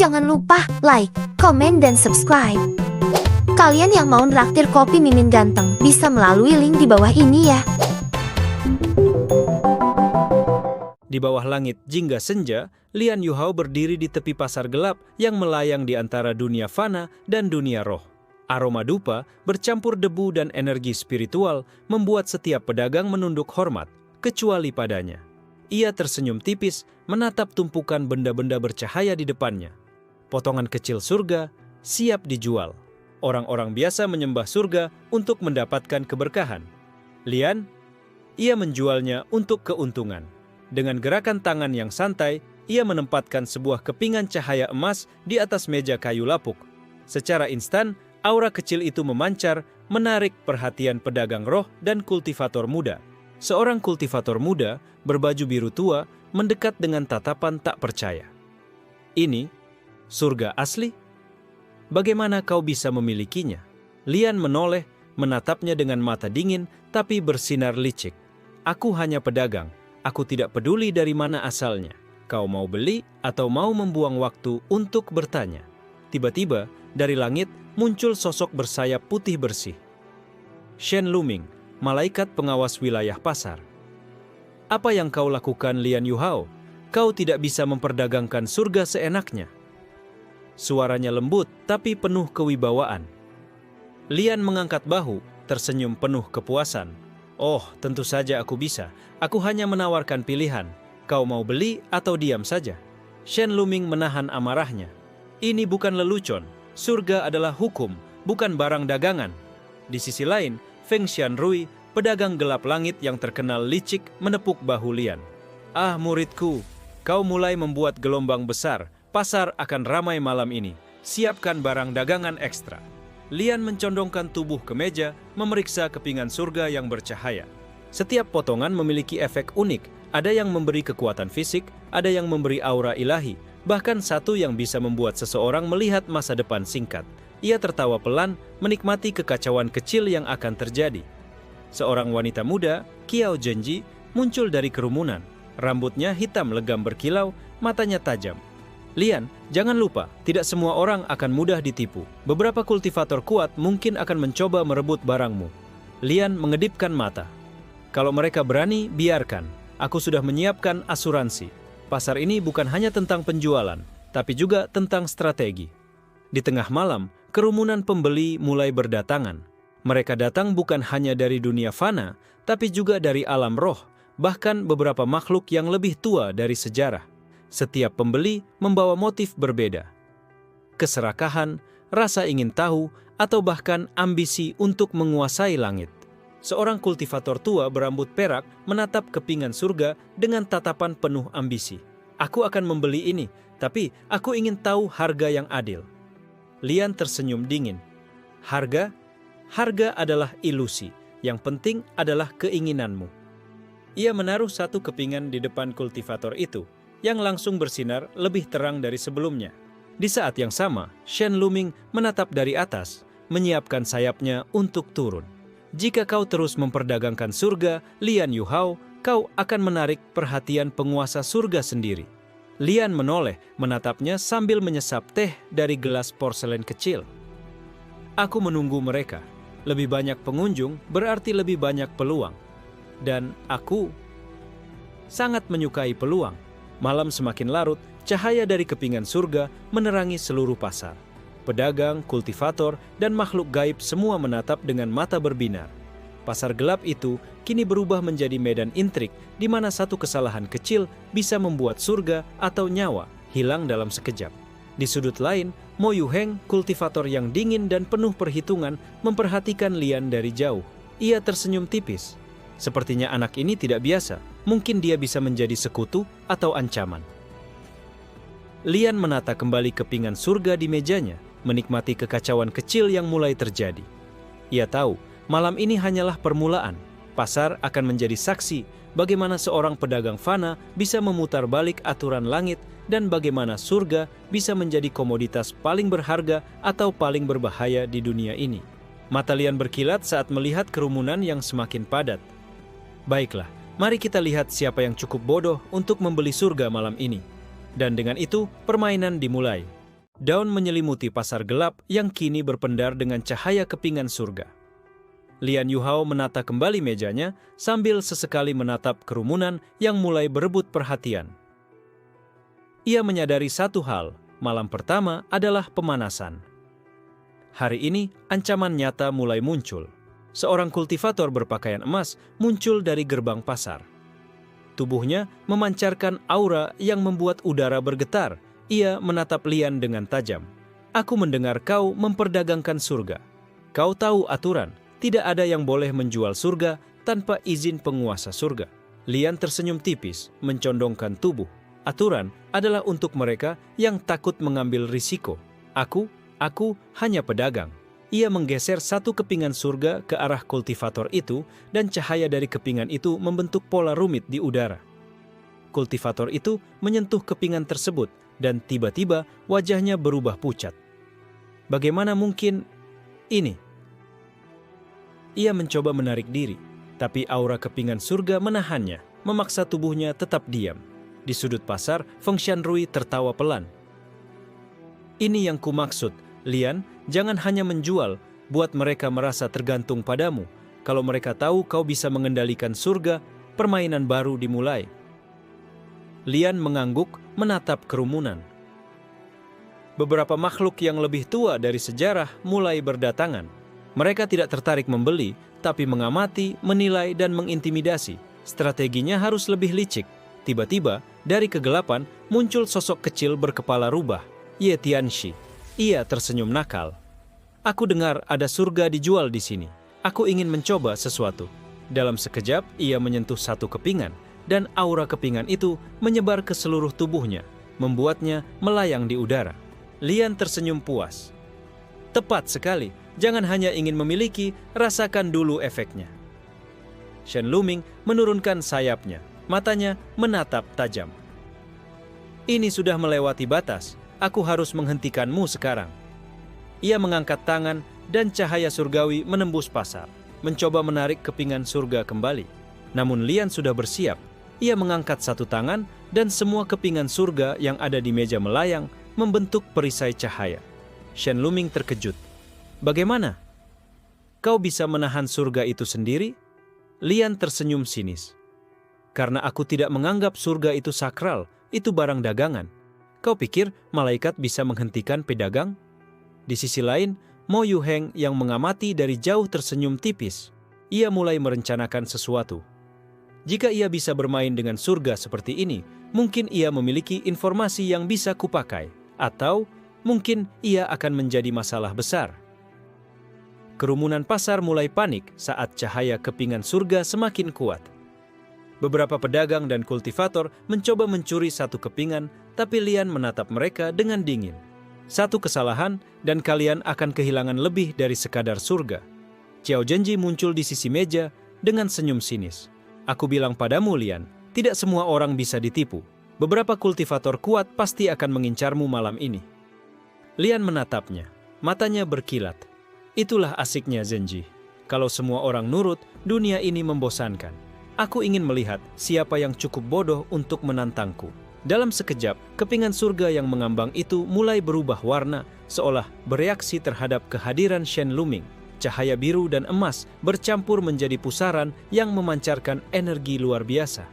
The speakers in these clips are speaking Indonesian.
Jangan lupa like, komen, dan subscribe. Kalian yang mau nraktir kopi Mimin Ganteng bisa melalui link di bawah ini ya. Di bawah langit jingga senja, Lian Yuhao berdiri di tepi pasar gelap yang melayang di antara dunia fana dan dunia roh. Aroma dupa bercampur debu dan energi spiritual membuat setiap pedagang menunduk hormat, kecuali padanya. Ia tersenyum tipis menatap tumpukan benda-benda bercahaya di depannya. Potongan kecil surga siap dijual. Orang-orang biasa menyembah surga untuk mendapatkan keberkahan. Lian, ia menjualnya untuk keuntungan. Dengan gerakan tangan yang santai, ia menempatkan sebuah kepingan cahaya emas di atas meja kayu lapuk. Secara instan, aura kecil itu memancar, menarik perhatian pedagang roh dan kultivator muda. Seorang kultivator muda berbaju biru tua mendekat dengan tatapan tak percaya. Ini surga asli? Bagaimana kau bisa memilikinya? Lian menoleh, menatapnya dengan mata dingin tapi bersinar licik. Aku hanya pedagang. Aku tidak peduli dari mana asalnya. Kau mau beli atau mau membuang waktu untuk bertanya? Tiba-tiba, dari langit muncul sosok bersayap putih bersih. Shen Luming, malaikat pengawas wilayah pasar. Apa yang kau lakukan, Lian Yuhao? Kau tidak bisa memperdagangkan surga seenaknya. Suaranya lembut tapi penuh kewibawaan. Lian mengangkat bahu, tersenyum penuh kepuasan. Oh, tentu saja aku bisa. Aku hanya menawarkan pilihan. Kau mau beli atau diam saja? Shen Luming menahan amarahnya. Ini bukan lelucon. Surga adalah hukum, bukan barang dagangan. Di sisi lain, Feng Xianrui, pedagang gelap langit yang terkenal licik, menepuk bahu Lian. Ah muridku, kau mulai membuat gelombang besar. Pasar akan ramai malam ini. Siapkan barang dagangan ekstra. Lian mencondongkan tubuh ke meja, memeriksa kepingan surga yang bercahaya. Setiap potongan memiliki efek unik. Ada yang memberi kekuatan fisik, ada yang memberi aura ilahi, bahkan satu yang bisa membuat seseorang melihat masa depan singkat. Ia tertawa pelan, menikmati kekacauan kecil yang akan terjadi. Seorang wanita muda, Qiao Zhenji, muncul dari kerumunan. Rambutnya hitam legam berkilau, matanya tajam. Lian, jangan lupa, tidak semua orang akan mudah ditipu. Beberapa kultivator kuat mungkin akan mencoba merebut barangmu. Lian mengedipkan mata. Kalau mereka berani, biarkan. Aku sudah menyiapkan asuransi. Pasar ini bukan hanya tentang penjualan, tapi juga tentang strategi. Di tengah malam, kerumunan pembeli mulai berdatangan. Mereka datang bukan hanya dari dunia fana, tapi juga dari alam roh, bahkan beberapa makhluk yang lebih tua dari sejarah. Setiap pembeli membawa motif berbeda. Keserakahan, rasa ingin tahu, atau bahkan ambisi untuk menguasai langit. Seorang kultivator tua berambut perak menatap kepingan surga dengan tatapan penuh ambisi. Aku akan membeli ini, tapi aku ingin tahu harga yang adil. Lian tersenyum dingin. Harga? Harga adalah ilusi. Yang penting adalah keinginanmu. Ia menaruh satu kepingan di depan kultivator itu, yang langsung bersinar lebih terang dari sebelumnya. Di saat yang sama, Shen Luming menatap dari atas, menyiapkan sayapnya untuk turun. Jika kau terus memperdagangkan surga, Lian Yuhao, kau akan menarik perhatian penguasa surga sendiri. Lian menoleh, menatapnya sambil menyesap teh dari gelas porselen kecil. Aku menunggu mereka. Lebih banyak pengunjung berarti lebih banyak peluang. Dan aku sangat menyukai peluang. Malam semakin larut, cahaya dari kepingan surga menerangi seluruh pasar. Pedagang, kultivator, dan makhluk gaib semua menatap dengan mata berbinar. Pasar gelap itu kini berubah menjadi medan intrik di mana satu kesalahan kecil bisa membuat surga atau nyawa hilang dalam sekejap. Di sudut lain, Mo Yuheng, kultivator yang dingin dan penuh perhitungan, memperhatikan Lian dari jauh. Ia tersenyum tipis. Sepertinya anak ini tidak biasa. Mungkin dia bisa menjadi sekutu atau ancaman. Lian menata kembali kepingan surga di mejanya, menikmati kekacauan kecil yang mulai terjadi. Ia tahu, malam ini hanyalah permulaan. Pasar akan menjadi saksi bagaimana seorang pedagang fana bisa memutar balik aturan langit dan bagaimana surga bisa menjadi komoditas paling berharga atau paling berbahaya di dunia ini. Mata Lian berkilat saat melihat kerumunan yang semakin padat. Baiklah, mari kita lihat siapa yang cukup bodoh untuk membeli surga malam ini. Dan dengan itu, permainan dimulai. Daun menyelimuti pasar gelap yang kini berpendar dengan cahaya kepingan surga. Lian Yuhao menata kembali mejanya sambil sesekali menatap kerumunan yang mulai berebut perhatian. Ia menyadari satu hal, malam pertama adalah pemanasan. Hari ini ancaman nyata mulai muncul. Seorang kultivator berpakaian emas muncul dari gerbang pasar. Tubuhnya memancarkan aura yang membuat udara bergetar. Ia menatap Lian dengan tajam. "Aku mendengar kau memperdagangkan surga. Kau tahu aturan, tidak ada yang boleh menjual surga tanpa izin penguasa surga." Lian tersenyum tipis, mencondongkan tubuh. "Aturan adalah untuk mereka yang takut mengambil risiko. Aku hanya pedagang." Ia menggeser satu kepingan surga ke arah kultivator itu dan cahaya dari kepingan itu membentuk pola rumit di udara. Kultivator itu menyentuh kepingan tersebut dan tiba-tiba wajahnya berubah pucat. "Bagaimana mungkin ini?" Ia mencoba menarik diri, tapi aura kepingan surga menahannya, memaksa tubuhnya tetap diam. Di sudut pasar, Feng Xianrui tertawa pelan. "Ini yang kumaksud, Lian, jangan hanya menjual, buat mereka merasa tergantung padamu. Kalau mereka tahu kau bisa mengendalikan surga, permainan baru dimulai." Lian mengangguk menatap kerumunan. Beberapa makhluk yang lebih tua dari sejarah mulai berdatangan. Mereka tidak tertarik membeli, tapi mengamati, menilai, dan mengintimidasi. Strateginya harus lebih licik. Tiba-tiba, dari kegelapan, muncul sosok kecil berkepala rubah, Ye Tianxi. Ia tersenyum nakal. "Aku dengar ada surga dijual di sini. Aku ingin mencoba sesuatu." Dalam sekejap, ia menyentuh satu kepingan, dan aura kepingan itu menyebar ke seluruh tubuhnya, membuatnya melayang di udara. Lian tersenyum puas. "Tepat sekali, jangan hanya ingin memiliki, rasakan dulu efeknya." Shen Luming menurunkan sayapnya, matanya menatap tajam. "Ini sudah melewati batas, aku harus menghentikanmu sekarang." Ia mengangkat tangan dan cahaya surgawi menembus pasar, mencoba menarik kepingan surga kembali. Namun Lian sudah bersiap. Ia mengangkat satu tangan dan semua kepingan surga yang ada di meja melayang membentuk perisai cahaya. Shen Luming terkejut. "Bagaimana? Kau bisa menahan surga itu sendiri?" Lian tersenyum sinis. "Karena aku tidak menganggap surga itu sakral, itu barang dagangan. Kau pikir malaikat bisa menghentikan pedagang?" Di sisi lain, Mo Yuheng yang mengamati dari jauh tersenyum tipis. Ia mulai merencanakan sesuatu. Jika ia bisa bermain dengan surga seperti ini, mungkin ia memiliki informasi yang bisa kupakai, atau mungkin ia akan menjadi masalah besar. Kerumunan pasar mulai panik saat cahaya kepingan surga semakin kuat. Beberapa pedagang dan kultivator mencoba mencuri satu kepingan, tapi Lian menatap mereka dengan dingin. "Satu kesalahan dan kalian akan kehilangan lebih dari sekadar surga." Xiao Zhenji muncul di sisi meja dengan senyum sinis. "Aku bilang padamu, Lian, tidak semua orang bisa ditipu. Beberapa kultivator kuat pasti akan mengincarmu malam ini." Lian menatapnya, matanya berkilat. "Itulah asiknya Zhenji. Kalau semua orang nurut, dunia ini membosankan. Aku ingin melihat siapa yang cukup bodoh untuk menantangku." Dalam sekejap, kepingan surga yang mengambang itu mulai berubah warna, seolah bereaksi terhadap kehadiran Shen Luming. Cahaya biru dan emas bercampur menjadi pusaran yang memancarkan energi luar biasa.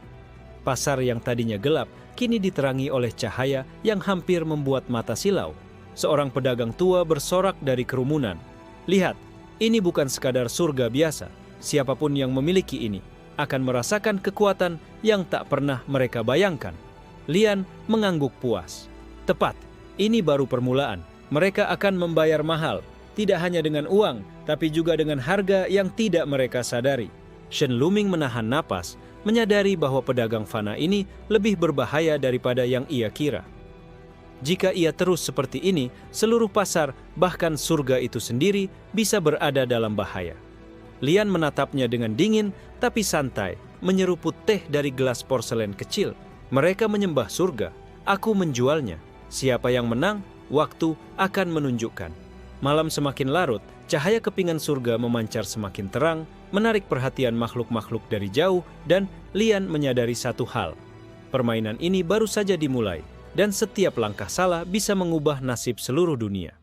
Pasar yang tadinya gelap, kini diterangi oleh cahaya yang hampir membuat mata silau. Seorang pedagang tua bersorak dari kerumunan. "Lihat, ini bukan sekadar surga biasa. Siapapun yang memiliki ini akan merasakan kekuatan yang tak pernah mereka bayangkan." Lian mengangguk puas. "Tepat, ini baru permulaan. Mereka akan membayar mahal. Tidak hanya dengan uang, tapi juga dengan harga yang tidak mereka sadari." Shen Luming menahan napas, menyadari bahwa pedagang fana ini lebih berbahaya daripada yang ia kira. Jika ia terus seperti ini, seluruh pasar, bahkan surga itu sendiri, bisa berada dalam bahaya. Lian menatapnya dengan dingin, tapi santai, menyeruput teh dari gelas porselen kecil. "Mereka menyembah surga, aku menjualnya. Siapa yang menang, waktu akan menunjukkan." Malam semakin larut, cahaya kepingan surga memancar semakin terang, menarik perhatian makhluk-makhluk dari jauh, dan Lian menyadari satu hal. Permainan ini baru saja dimulai. dan setiap langkah salah bisa mengubah nasib seluruh dunia.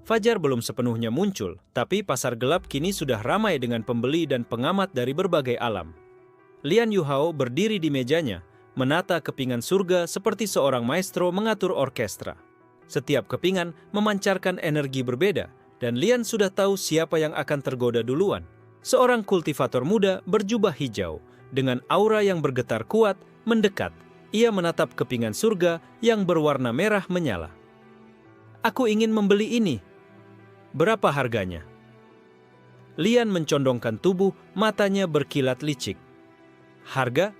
Fajar belum sepenuhnya muncul, tapi pasar gelap kini sudah ramai dengan pembeli dan pengamat dari berbagai alam. Lian Yuhao berdiri di mejanya, menata kepingan surga seperti seorang maestro mengatur orkestra. Setiap kepingan memancarkan energi berbeda, dan Lian sudah tahu siapa yang akan tergoda duluan. Seorang kultivator muda berjubah hijau, dengan aura yang bergetar kuat, mendekat. Ia menatap kepingan surga yang berwarna merah menyala. "Aku ingin membeli ini. Berapa harganya?" Lian mencondongkan tubuh, matanya berkilat licik. "Harga?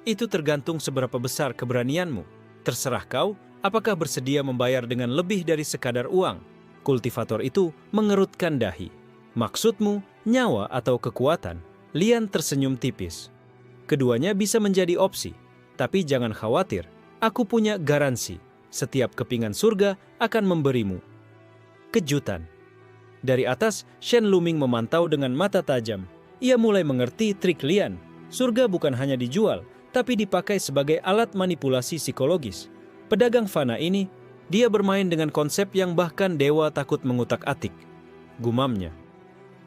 Itu tergantung seberapa besar keberanianmu. Terserah kau, apakah bersedia membayar dengan lebih dari sekadar uang?" Kultivator itu mengerutkan dahi. "Maksudmu, nyawa atau kekuatan?" Lian tersenyum tipis. "Keduanya bisa menjadi opsi. Tapi jangan khawatir, aku punya garansi. Setiap kepingan surga akan memberimu kejutan." Dari atas, Shen Luming memantau dengan mata tajam. Ia mulai mengerti trik Lian. Surga bukan hanya dijual, tapi dipakai sebagai alat manipulasi psikologis. Pedagang fana ini, dia bermain dengan konsep yang bahkan dewa takut mengutak-atik, gumamnya.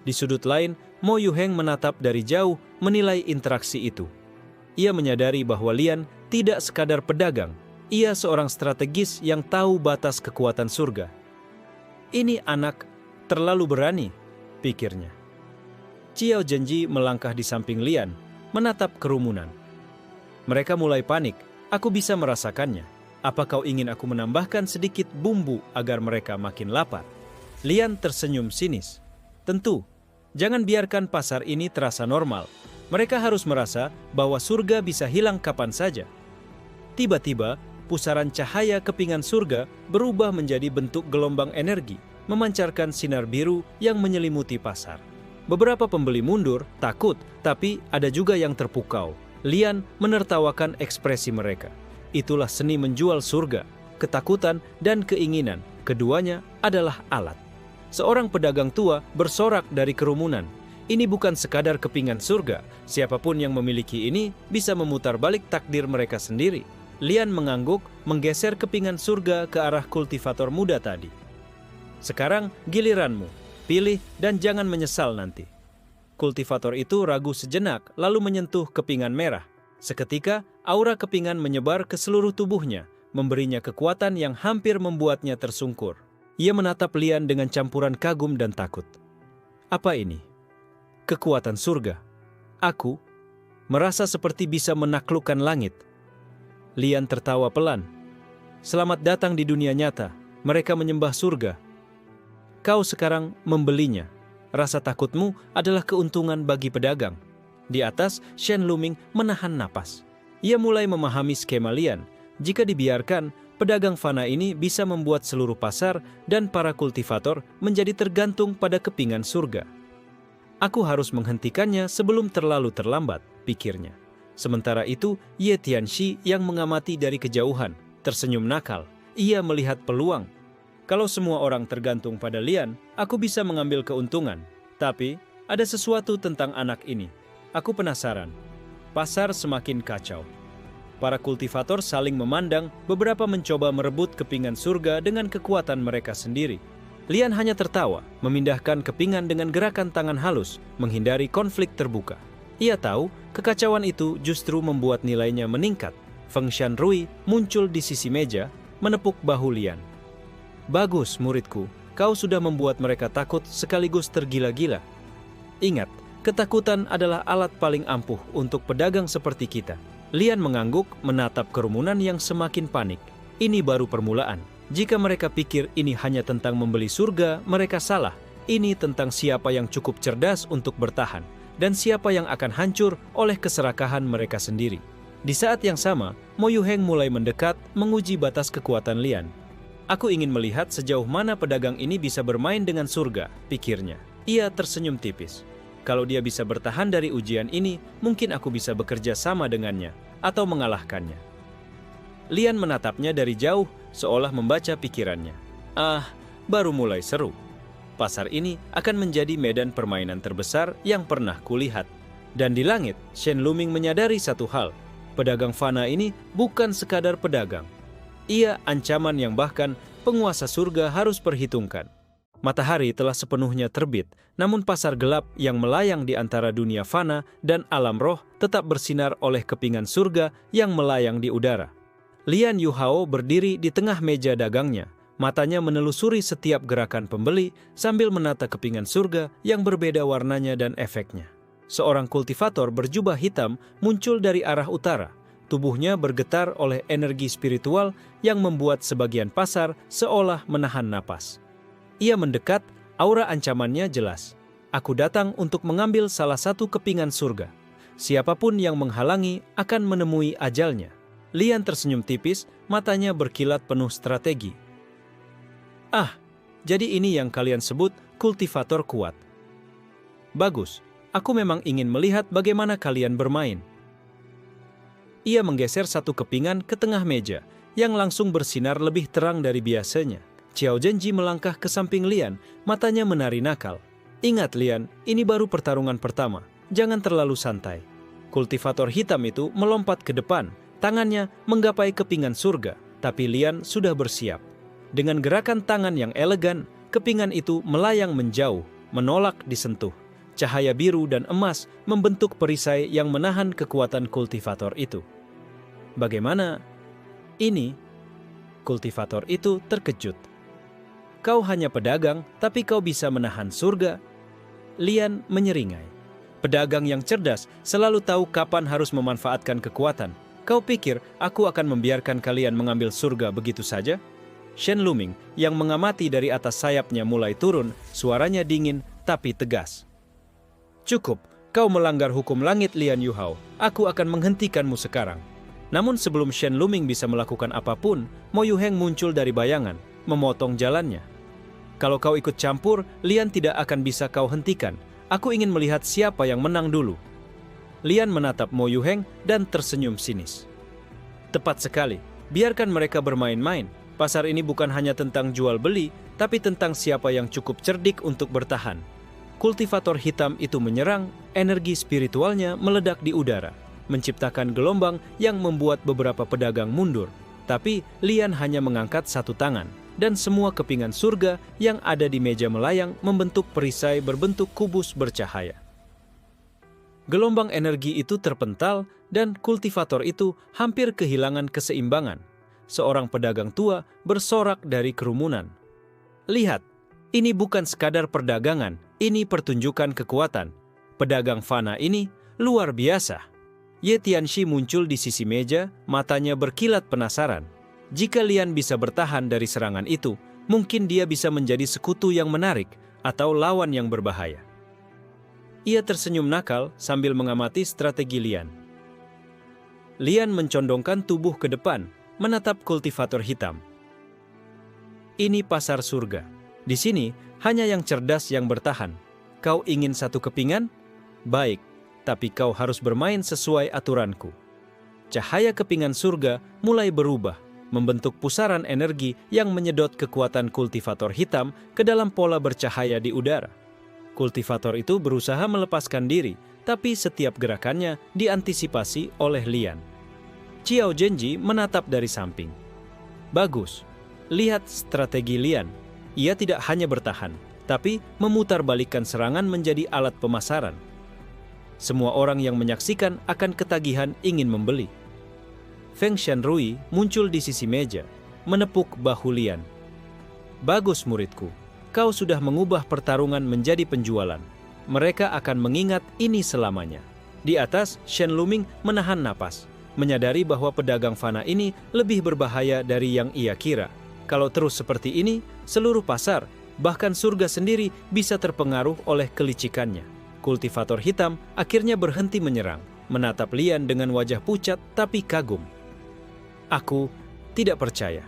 Di sudut lain, Mo Yuheng menatap dari jauh, menilai interaksi itu. Ia menyadari bahwa Lian tidak sekadar pedagang, ia seorang strategis yang tahu batas kekuatan surga. "Ini anak terlalu berani," pikirnya. Ciao Zhenji melangkah di samping Lian, menatap kerumunan. Mereka mulai panik. "Aku bisa merasakannya. Apa kau ingin aku menambahkan sedikit bumbu agar mereka makin lapar?" Lian tersenyum sinis. "Tentu, jangan biarkan pasar ini terasa normal. Mereka harus merasa bahwa surga bisa hilang kapan saja." Tiba-tiba, pusaran cahaya kepingan surga berubah menjadi bentuk gelombang energi, memancarkan sinar biru yang menyelimuti pasar. Beberapa pembeli mundur, takut, tapi ada juga yang terpukau. Lian menertawakan ekspresi mereka. Itulah seni menjual surga, ketakutan dan keinginan. Keduanya adalah alat. Seorang pedagang tua bersorak dari kerumunan. "Ini bukan sekadar kepingan surga. Siapapun yang memiliki ini bisa memutar balik takdir mereka sendiri." Lian mengangguk, menggeser kepingan surga ke arah kultivator muda tadi. "Sekarang giliranmu. Pilih dan jangan menyesal nanti." Kultivator itu ragu sejenak, lalu menyentuh kepingan merah. Seketika, aura kepingan menyebar ke seluruh tubuhnya, memberinya kekuatan yang hampir membuatnya tersungkur. Ia menatap Lian dengan campuran kagum dan takut. "Apa ini? Kekuatan surga. Aku merasa seperti bisa menaklukkan langit." Lian tertawa pelan. "Selamat datang di dunia nyata. Mereka menyembah surga. Kau sekarang membelinya. Rasa takutmu adalah keuntungan bagi pedagang." Di atas, Shen Luming menahan napas. Ia mulai memahami skema Lian. Jika dibiarkan, pedagang fana ini bisa membuat seluruh pasar dan para kultivator menjadi tergantung pada kepingan surga. "Aku harus menghentikannya sebelum terlalu terlambat," pikirnya. Sementara itu, Ye Tianxi yang mengamati dari kejauhan, tersenyum nakal. Ia melihat peluang. "Kalau semua orang tergantung pada Lian, aku bisa mengambil keuntungan. Tapi, ada sesuatu tentang anak ini. Aku penasaran." Pasar semakin kacau. Para kultivator saling memandang, beberapa mencoba merebut kepingan surga dengan kekuatan mereka sendiri. Lian hanya tertawa, memindahkan kepingan dengan gerakan tangan halus, menghindari konflik terbuka. Ia tahu, kekacauan itu justru membuat nilainya meningkat. Feng Shanrui muncul di sisi meja, menepuk bahu Lian. "Bagus, muridku. Kau sudah membuat mereka takut sekaligus tergila-gila. Ingat, ketakutan adalah alat paling ampuh untuk pedagang seperti kita." Lian mengangguk, menatap kerumunan yang semakin panik. Ini baru permulaan. Jika mereka pikir ini hanya tentang membeli surga, mereka salah. Ini tentang siapa yang cukup cerdas untuk bertahan, dan siapa yang akan hancur oleh keserakahan mereka sendiri. Di saat yang sama, Mo Yuheng mulai mendekat, menguji batas kekuatan Lian. "Aku ingin melihat sejauh mana pedagang ini bisa bermain dengan surga," pikirnya. Ia tersenyum tipis. "Kalau dia bisa bertahan dari ujian ini, mungkin aku bisa bekerja sama dengannya, atau mengalahkannya." Lian menatapnya dari jauh, seolah membaca pikirannya. Baru mulai seru. Pasar ini akan menjadi medan permainan terbesar yang pernah kulihat. Dan di langit, Shen Luming menyadari satu hal. Pedagang fana ini bukan sekadar pedagang. Ia ancaman yang bahkan penguasa surga harus perhitungkan. Matahari telah sepenuhnya terbit, namun pasar gelap yang melayang di antara dunia fana dan alam roh tetap bersinar oleh kepingan surga yang melayang di udara. Lian Yuhao berdiri di tengah meja dagangnya, matanya menelusuri setiap gerakan pembeli sambil menata kepingan surga yang berbeda warnanya dan efeknya. Seorang kultivator berjubah hitam muncul dari arah utara. Tubuhnya bergetar oleh energi spiritual yang membuat sebagian pasar seolah menahan napas. Ia mendekat, aura ancamannya jelas. Aku datang untuk mengambil salah satu kepingan surga. Siapapun yang menghalangi akan menemui ajalnya. Lian tersenyum tipis, matanya berkilat penuh strategi. Ah, jadi ini yang kalian sebut kultivator kuat. Bagus, aku memang ingin melihat bagaimana kalian bermain. Ia menggeser satu kepingan ke tengah meja, yang langsung bersinar lebih terang dari biasanya. Xiao Zhenji melangkah ke samping Lian, matanya menari nakal. Ingat Lian, ini baru pertarungan pertama, jangan terlalu santai. Kultivator hitam itu melompat ke depan, tangannya menggapai kepingan surga, tapi Lian sudah bersiap. Dengan gerakan tangan yang elegan, kepingan itu melayang menjauh, menolak disentuh. Cahaya biru dan emas membentuk perisai yang menahan kekuatan kultivator itu. Bagaimana? Ini, kultivator itu terkejut. Kau hanya pedagang, tapi kau bisa menahan surga? Lian menyeringai. Pedagang yang cerdas selalu tahu kapan harus memanfaatkan kekuatan. Kau pikir aku akan membiarkan kalian mengambil surga begitu saja? Shen Luming yang mengamati dari atas sayapnya mulai turun, suaranya dingin tapi tegas. Cukup, kau melanggar hukum langit Lian Yuhao. Aku akan menghentikanmu sekarang. Namun sebelum Shen Luming bisa melakukan apapun, Mo Yuheng muncul dari bayangan, memotong jalannya. Kalau kau ikut campur, Lian tidak akan bisa kau hentikan. Aku ingin melihat siapa yang menang dulu. Lian menatap Mo Yuheng dan tersenyum sinis. Tepat sekali, biarkan mereka bermain-main. Pasar ini bukan hanya tentang jual beli, tapi tentang siapa yang cukup cerdik untuk bertahan. Kultivator hitam itu menyerang, energi spiritualnya meledak di udara, menciptakan gelombang yang membuat beberapa pedagang mundur. Tapi Lian hanya mengangkat satu tangan, dan semua kepingan surga yang ada di meja melayang membentuk perisai berbentuk kubus bercahaya. Gelombang energi itu terpental dan kultivator itu hampir kehilangan keseimbangan. Seorang pedagang tua bersorak dari kerumunan. Lihat, ini bukan sekadar perdagangan, ini pertunjukan kekuatan. Pedagang fana ini luar biasa. Ye Tianxi muncul di sisi meja, matanya berkilat penasaran. Jika Lian bisa bertahan dari serangan itu, mungkin dia bisa menjadi sekutu yang menarik atau lawan yang berbahaya. Ia tersenyum nakal sambil mengamati strategi Lian. Lian mencondongkan tubuh ke depan, menatap kultivator hitam. Ini pasar surga. Di sini, hanya yang cerdas yang bertahan. Kau ingin satu kepingan? Baik, tapi kau harus bermain sesuai aturanku. Cahaya kepingan surga mulai berubah, membentuk pusaran energi yang menyedot kekuatan kultivator hitam ke dalam pola bercahaya di udara. Kultivator itu berusaha melepaskan diri, tapi setiap gerakannya diantisipasi oleh Lian. Xiao Zhenji menatap dari samping. Bagus, lihat strategi Lian. Ia tidak hanya bertahan, tapi memutarbalikkan serangan menjadi alat pemasaran. Semua orang yang menyaksikan akan ketagihan ingin membeli. Feng Shanrui muncul di sisi meja, menepuk bahu Lian. Bagus muridku, kau sudah mengubah pertarungan menjadi penjualan. Mereka akan mengingat ini selamanya. Di atas, Shen Luming menahan napas, menyadari bahwa pedagang fana ini lebih berbahaya dari yang ia kira. Kalau terus seperti ini, seluruh pasar, bahkan surga sendiri bisa terpengaruh oleh kelicikannya. Kultivator hitam akhirnya berhenti menyerang, menatap Lian dengan wajah pucat tapi kagum. Aku tidak percaya.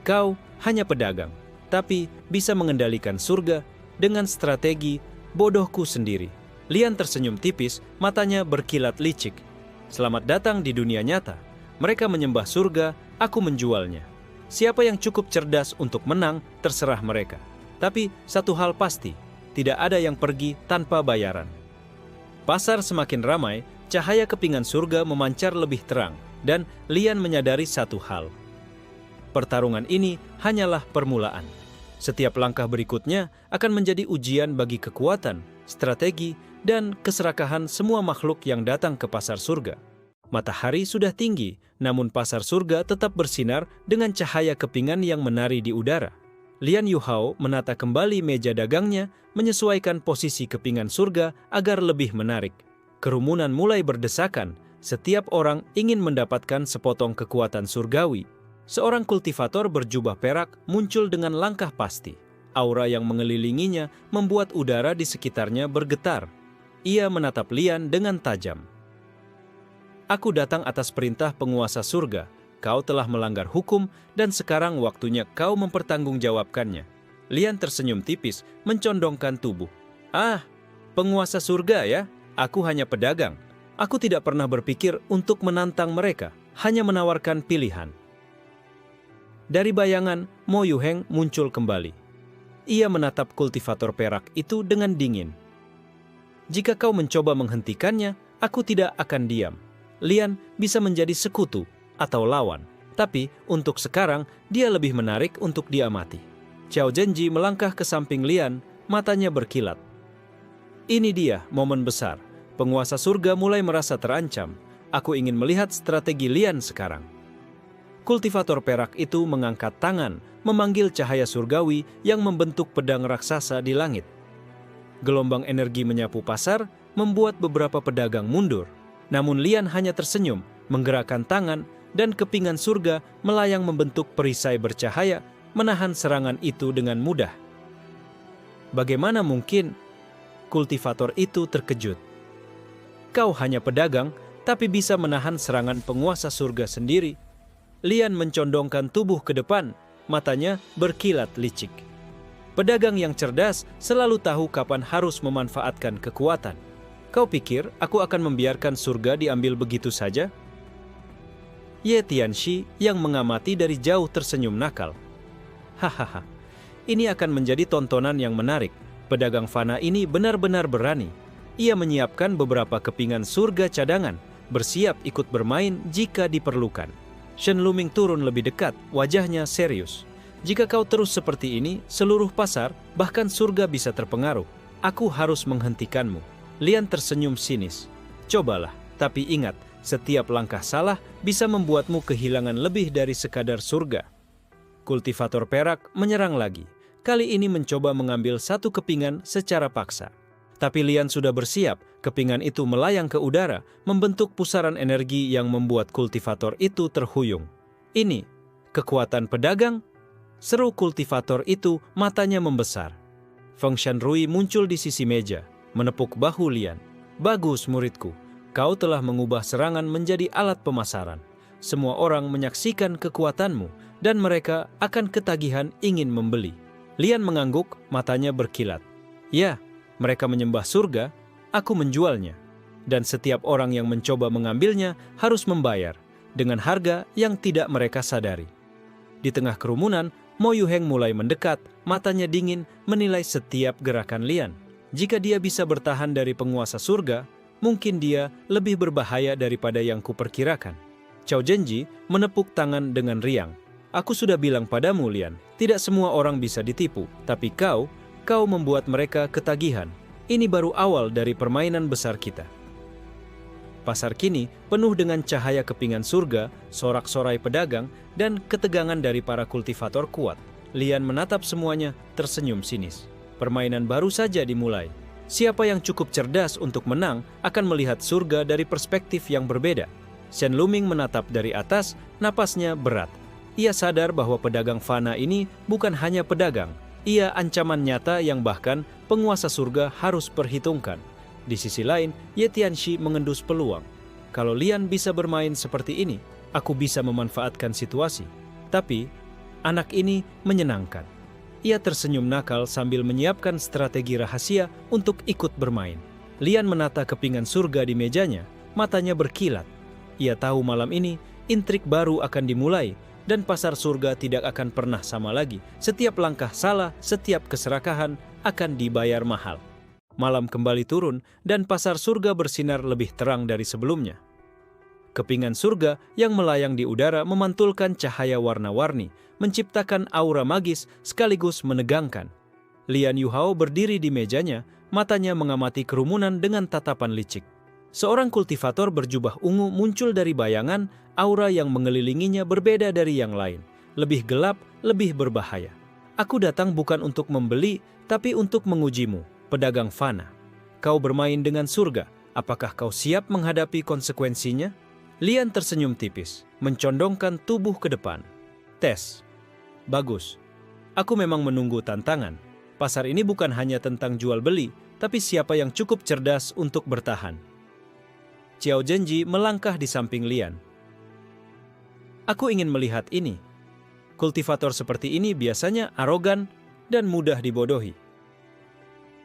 Kau hanya pedagang, tapi bisa mengendalikan surga dengan strategi bodohku sendiri. Lian tersenyum tipis, matanya berkilat licik. Selamat datang di dunia nyata. Mereka menyembah surga, aku menjualnya. Siapa yang cukup cerdas untuk menang, terserah mereka. Tapi satu hal pasti, tidak ada yang pergi tanpa bayaran. Pasar semakin ramai, cahaya kepingan surga memancar lebih terang, dan Lian menyadari satu hal. pertarungan ini hanyalah permulaan. Setiap langkah berikutnya akan menjadi ujian bagi kekuatan, strategi, dan keserakahan semua makhluk yang datang ke pasar surga. Matahari sudah tinggi, namun pasar surga tetap bersinar dengan cahaya kepingan yang menari di udara. Lian Yuhao menata kembali meja dagangnya, menyesuaikan posisi kepingan surga agar lebih menarik. Kerumunan mulai berdesakan, setiap orang ingin mendapatkan sepotong kekuatan surgawi. Seorang kultivator berjubah perak muncul dengan langkah pasti. Aura yang mengelilinginya membuat udara di sekitarnya bergetar. Ia menatap Lian dengan tajam. "Aku datang atas perintah penguasa surga. Kau telah melanggar hukum dan sekarang waktunya kau mempertanggungjawabkannya." Lian tersenyum tipis, mencondongkan tubuh. "Ah, penguasa surga ya? Aku hanya pedagang. Aku tidak pernah berpikir untuk menantang mereka, hanya menawarkan pilihan." Dari bayangan, Mo Yuheng muncul kembali. Ia menatap kultivator perak itu dengan dingin. "Jika kau mencoba menghentikannya, aku tidak akan diam. Lian bisa menjadi sekutu atau lawan, tapi untuk sekarang dia lebih menarik untuk diamati." Xiao Zhenji melangkah ke samping Lian, matanya berkilat. Ini dia momen besar. Penguasa surga mulai merasa terancam. Aku ingin melihat strategi Lian sekarang. Kultivator perak itu mengangkat tangan, memanggil cahaya surgawi yang membentuk pedang raksasa di langit. Gelombang energi menyapu pasar, membuat beberapa pedagang mundur. Namun Lian hanya tersenyum, menggerakkan tangan, dan kepingan surga melayang membentuk perisai bercahaya, menahan serangan itu dengan mudah. Bagaimana mungkin? Kultivator itu terkejut. "Kau hanya pedagang, tapi bisa menahan serangan penguasa surga sendiri." Lian mencondongkan tubuh ke depan, matanya berkilat licik. Pedagang yang cerdas selalu tahu kapan harus memanfaatkan kekuatan. "Kau pikir aku akan membiarkan surga diambil begitu saja?" Ye Tianxi yang mengamati dari jauh tersenyum nakal. "Hahaha, ini akan menjadi tontonan yang menarik. Pedagang fana ini benar-benar berani. Ia menyiapkan beberapa kepingan surga cadangan, bersiap ikut bermain jika diperlukan." Shen Luming turun lebih dekat, wajahnya serius. "Jika kau terus seperti ini, seluruh pasar, bahkan surga bisa terpengaruh. Aku harus menghentikanmu." Lian tersenyum sinis. "Cobalah, tapi ingat, setiap langkah salah bisa membuatmu kehilangan lebih dari sekadar surga." Kultivator perak menyerang lagi. Kali ini mencoba mengambil satu kepingan secara paksa. Tapi Lian sudah bersiap, kepingan itu melayang ke udara, membentuk pusaran energi yang membuat kultivator itu terhuyung. "Ini, kekuatan pedagang?" Seru kultivator itu, matanya membesar. Feng Shanrui muncul di sisi meja, menepuk bahu Lian. "Bagus muridku, kau telah mengubah serangan menjadi alat pemasaran. Semua orang menyaksikan kekuatanmu, dan mereka akan ketagihan ingin membeli." Lian mengangguk, matanya berkilat. "Ya, mereka menyembah surga, aku menjualnya. Dan setiap orang yang mencoba mengambilnya harus membayar dengan harga yang tidak mereka sadari." Di tengah kerumunan, Mo Yuheng mulai mendekat, matanya dingin menilai setiap gerakan Lian. Jika dia bisa bertahan dari penguasa surga, mungkin dia lebih berbahaya daripada yang kuperkirakan. Xiao Zhenji menepuk tangan dengan riang. "Aku sudah bilang padamu, Lian, tidak semua orang bisa ditipu, tapi kau membuat mereka ketagihan. Ini baru awal dari permainan besar kita." Pasar kini penuh dengan cahaya kepingan surga, sorak-sorai pedagang, dan ketegangan dari para kultivator kuat. Lian menatap semuanya, tersenyum sinis. Permainan baru saja dimulai. Siapa yang cukup cerdas untuk menang akan melihat surga dari perspektif yang berbeda. Shen Luming menatap dari atas, napasnya berat. Ia sadar bahwa pedagang fana ini bukan hanya pedagang. Ia ancaman nyata yang bahkan penguasa surga harus perhitungkan. Di sisi lain, Ye Tianxi mengendus peluang. "Kalau Lian bisa bermain seperti ini, aku bisa memanfaatkan situasi." Tapi, anak ini menyenangkan. Ia tersenyum nakal sambil menyiapkan strategi rahasia untuk ikut bermain. Lian menata kepingan surga di mejanya, matanya berkilat. Ia tahu malam ini, intrik baru akan dimulai, dan pasar surga tidak akan pernah sama lagi. Setiap langkah salah, setiap keserakahan akan dibayar mahal. Malam kembali turun, dan pasar surga bersinar lebih terang dari sebelumnya. Kepingan surga yang melayang di udara memantulkan cahaya warna-warni, menciptakan aura magis sekaligus menegangkan. Lian Yuhao berdiri di mejanya, matanya mengamati kerumunan dengan tatapan licik. Seorang kultivator berjubah ungu muncul dari bayangan, aura yang mengelilinginya berbeda dari yang lain. Lebih gelap, lebih berbahaya. Aku datang bukan untuk membeli, tapi untuk mengujimu, pedagang fana. Kau bermain dengan surga, apakah kau siap menghadapi konsekuensinya? Lian tersenyum tipis, mencondongkan tubuh ke depan. Tes. Bagus. Aku memang menunggu tantangan. Pasar ini bukan hanya tentang jual beli, tapi siapa yang cukup cerdas untuk bertahan. Xiao Zhenji melangkah di samping Lian. Aku ingin melihat ini. Kultivator seperti ini biasanya arogan dan mudah dibodohi.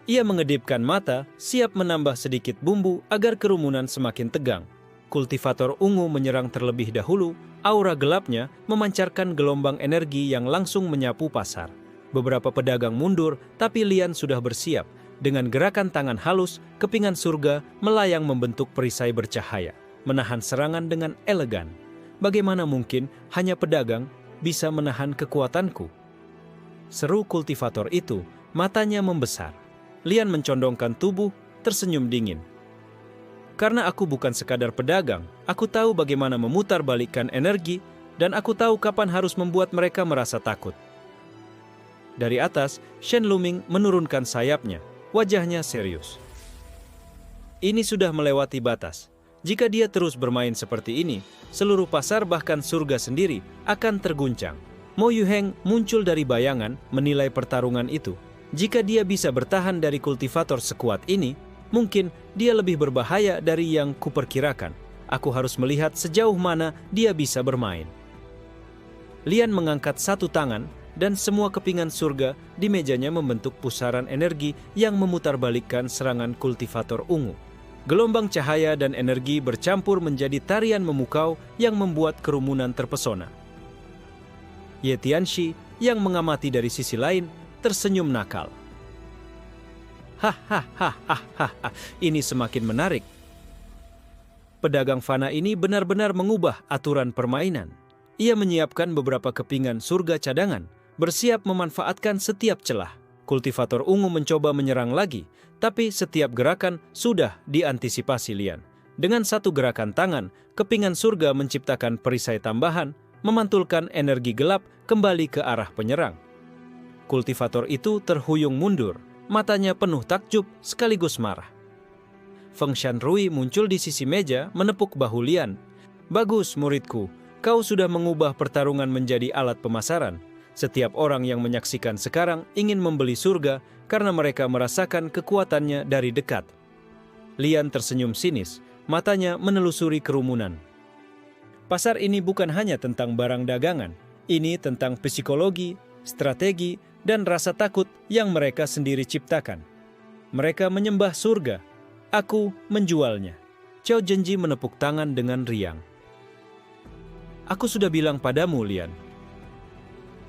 Ia mengedipkan mata, siap menambah sedikit bumbu agar kerumunan semakin tegang. Kultivator ungu menyerang terlebih dahulu, aura gelapnya memancarkan gelombang energi yang langsung menyapu pasar. Beberapa pedagang mundur, tapi Lian sudah bersiap. Dengan gerakan tangan halus, kepingan surga melayang membentuk perisai bercahaya, menahan serangan dengan elegan. Bagaimana mungkin hanya pedagang bisa menahan kekuatanku? Seru kultivator itu, matanya membesar. Lian mencondongkan tubuh, tersenyum dingin. Karena aku bukan sekadar pedagang, aku tahu bagaimana memutarbalikkan energi, dan aku tahu kapan harus membuat mereka merasa takut. Dari atas, Shen Luming menurunkan sayapnya, wajahnya serius. Ini sudah melewati batas. Jika dia terus bermain seperti ini, seluruh pasar bahkan surga sendiri akan terguncang. Mo Yuheng muncul dari bayangan menilai pertarungan itu. Jika dia bisa bertahan dari kultivator sekuat ini, mungkin dia lebih berbahaya dari yang kuperkirakan. Aku harus melihat sejauh mana dia bisa bermain. Lian mengangkat satu tangan, dan semua kepingan surga di mejanya membentuk pusaran energi yang memutarbalikkan serangan kultivator ungu. Gelombang cahaya dan energi bercampur menjadi tarian memukau yang membuat kerumunan terpesona. Ye Tianxi yang mengamati dari sisi lain tersenyum nakal. Hahaha, ini semakin menarik. Pedagang fana ini benar-benar mengubah aturan permainan. Ia menyiapkan beberapa kepingan surga cadangan, bersiap memanfaatkan setiap celah. Kultivator ungu mencoba menyerang lagi, tapi setiap gerakan sudah diantisipasi Lian. Dengan satu gerakan tangan, kepingan surga menciptakan perisai tambahan, memantulkan energi gelap kembali ke arah penyerang. Kultivator itu terhuyung mundur, matanya penuh takjub sekaligus marah. Feng Shanrui muncul di sisi meja menepuk bahu Lian. Bagus muridku, kau sudah mengubah pertarungan menjadi alat pemasaran. Setiap orang yang menyaksikan sekarang ingin membeli surga karena mereka merasakan kekuatannya dari dekat. Lian tersenyum sinis, matanya menelusuri kerumunan. Pasar ini bukan hanya tentang barang dagangan, ini tentang psikologi, strategi, dan rasa takut yang mereka sendiri ciptakan. Mereka menyembah surga, aku menjualnya. Xiao Zhenji menepuk tangan dengan riang. Aku sudah bilang padamu, Lian.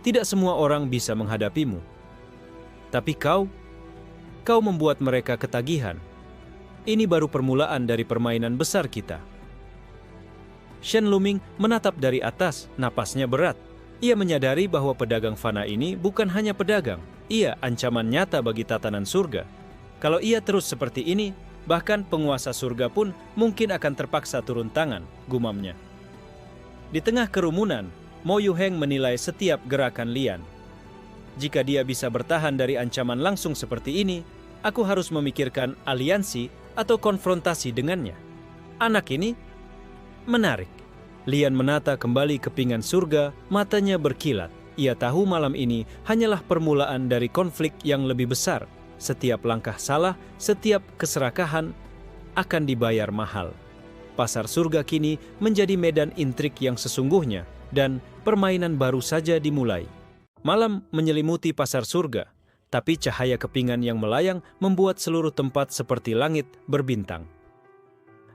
Tidak semua orang bisa menghadapimu. Tapi kau membuat mereka ketagihan. Ini baru permulaan dari permainan besar kita. Shen Luming menatap dari atas, napasnya berat. Ia menyadari bahwa pedagang fana ini bukan hanya pedagang, ia ancaman nyata bagi tatanan surga. Kalau ia terus seperti ini, bahkan penguasa surga pun mungkin akan terpaksa turun tangan, gumamnya. Di tengah kerumunan, Mo Yuheng menilai setiap gerakan Lian. Jika dia bisa bertahan dari ancaman langsung seperti ini, aku harus memikirkan aliansi atau konfrontasi dengannya. Anak ini menarik. Lian menata kembali kepingan surga, matanya berkilat. Ia tahu malam ini hanyalah permulaan dari konflik yang lebih besar. Setiap langkah salah, setiap keserakahan akan dibayar mahal. Pasar surga kini menjadi medan intrik yang sesungguhnya, dan permainan baru saja dimulai. Malam menyelimuti pasar surga, tapi cahaya kepingan yang melayang membuat seluruh tempat seperti langit berbintang.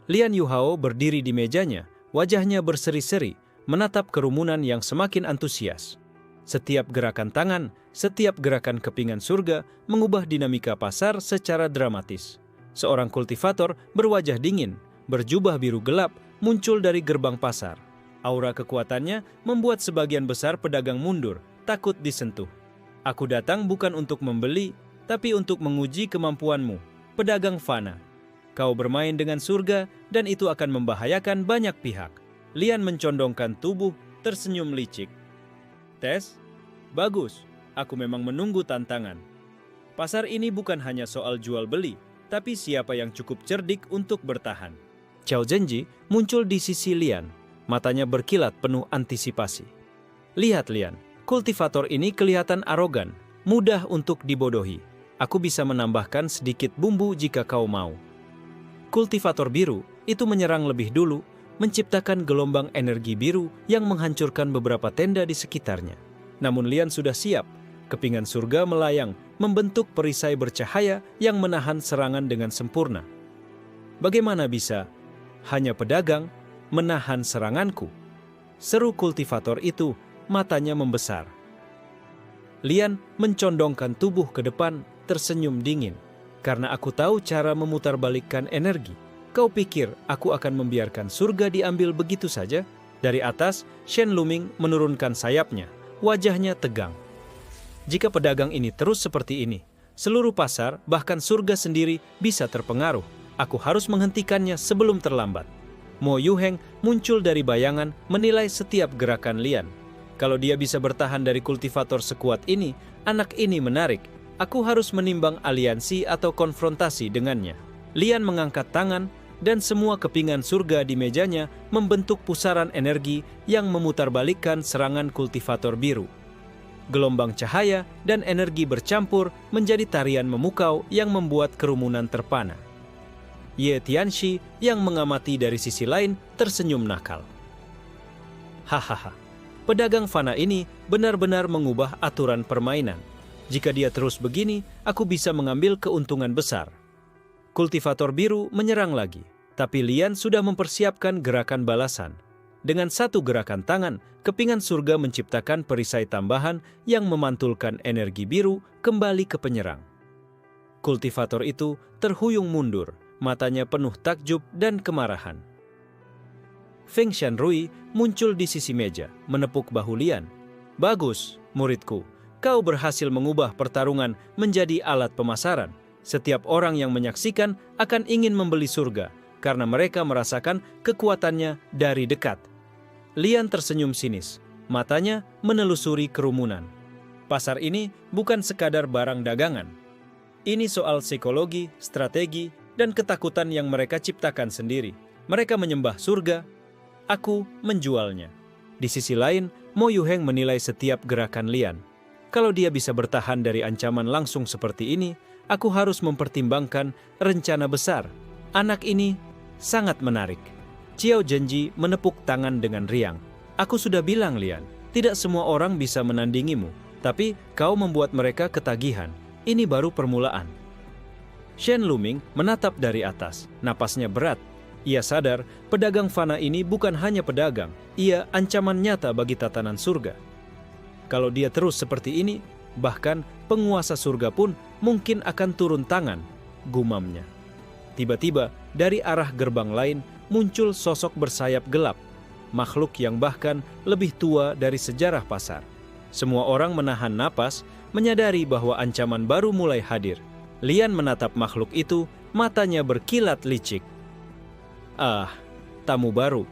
Lian Yuhao berdiri di mejanya, wajahnya berseri-seri, menatap kerumunan yang semakin antusias. Setiap gerakan tangan, setiap gerakan kepingan surga mengubah dinamika pasar secara dramatis. Seorang kultivator berwajah dingin, berjubah biru gelap, muncul dari gerbang pasar. Aura kekuatannya membuat sebagian besar pedagang mundur, takut disentuh. Aku datang bukan untuk membeli, tapi untuk menguji kemampuanmu, pedagang fana. Kau bermain dengan surga dan itu akan membahayakan banyak pihak. Lian mencondongkan tubuh, tersenyum licik. Tes? Bagus, aku memang menunggu tantangan. Pasar ini bukan hanya soal jual beli, tapi siapa yang cukup cerdik untuk bertahan. Xiao Zhenji muncul di sisi Lian, matanya berkilat penuh antisipasi. Lihat Lian, kultivator ini kelihatan arogan, mudah untuk dibodohi. Aku bisa menambahkan sedikit bumbu jika kau mau. Kultivator biru itu menyerang lebih dulu, menciptakan gelombang energi biru yang menghancurkan beberapa tenda di sekitarnya. Namun Lian sudah siap, kepingan surga melayang, membentuk perisai bercahaya yang menahan serangan dengan sempurna. Bagaimana bisa hanya pedagang menahan seranganku? Seru kultivator itu, matanya membesar. Lian mencondongkan tubuh ke depan, tersenyum dingin. Karena aku tahu cara memutarbalikkan energi. Kau pikir aku akan membiarkan surga diambil begitu saja? Dari atas, Shen Luming menurunkan sayapnya. Wajahnya tegang. Jika pedagang ini terus seperti ini, seluruh pasar, bahkan surga sendiri bisa terpengaruh. Aku harus menghentikannya sebelum terlambat. Mo Yuheng muncul dari bayangan menilai setiap gerakan Lian. Kalau dia bisa bertahan dari kultivator sekuat ini, anak ini menarik. Aku harus menimbang aliansi atau konfrontasi dengannya. Lian mengangkat tangan dan semua kepingan surga di mejanya membentuk pusaran energi yang memutarbalikkan serangan kultivator biru. Gelombang cahaya dan energi bercampur menjadi tarian memukau yang membuat kerumunan terpana. Ye Tianxi yang mengamati dari sisi lain tersenyum nakal. Hahaha, pedagang fana ini benar-benar mengubah aturan permainan. Jika dia terus begini, aku bisa mengambil keuntungan besar. Kultivator biru menyerang lagi, tapi Lian sudah mempersiapkan gerakan balasan. Dengan satu gerakan tangan, kepingan surga menciptakan perisai tambahan yang memantulkan energi biru kembali ke penyerang. Kultivator itu terhuyung mundur, matanya penuh takjub dan kemarahan. Feng Shanrui muncul di sisi meja, menepuk bahu Lian. Bagus, muridku. Kau berhasil mengubah pertarungan menjadi alat pemasaran. Setiap orang yang menyaksikan akan ingin membeli surga karena mereka merasakan kekuatannya dari dekat. Lian tersenyum sinis, matanya menelusuri kerumunan. Pasar ini bukan sekadar barang dagangan. Ini soal psikologi, strategi, dan ketakutan yang mereka ciptakan sendiri. Mereka menyembah surga, aku menjualnya. Di sisi lain, Mo Yuheng menilai setiap gerakan Lian. Kalau dia bisa bertahan dari ancaman langsung seperti ini, aku harus mempertimbangkan rencana besar. Anak ini sangat menarik. Xiao Zhenji menepuk tangan dengan riang. Aku sudah bilang, Lian, tidak semua orang bisa menandingimu, tapi kau membuat mereka ketagihan. Ini baru permulaan. Shen Luming menatap dari atas, napasnya berat. Ia sadar pedagang fana ini bukan hanya pedagang, ia ancaman nyata bagi tatanan surga. Kalau dia terus seperti ini, bahkan penguasa surga pun mungkin akan turun tangan, gumamnya. Tiba-tiba, dari arah gerbang lain muncul sosok bersayap gelap, makhluk yang bahkan lebih tua dari sejarah pasar. Semua orang menahan napas, menyadari bahwa ancaman baru mulai hadir. Lian menatap makhluk itu, matanya berkilat licik. Ah, tamu baru.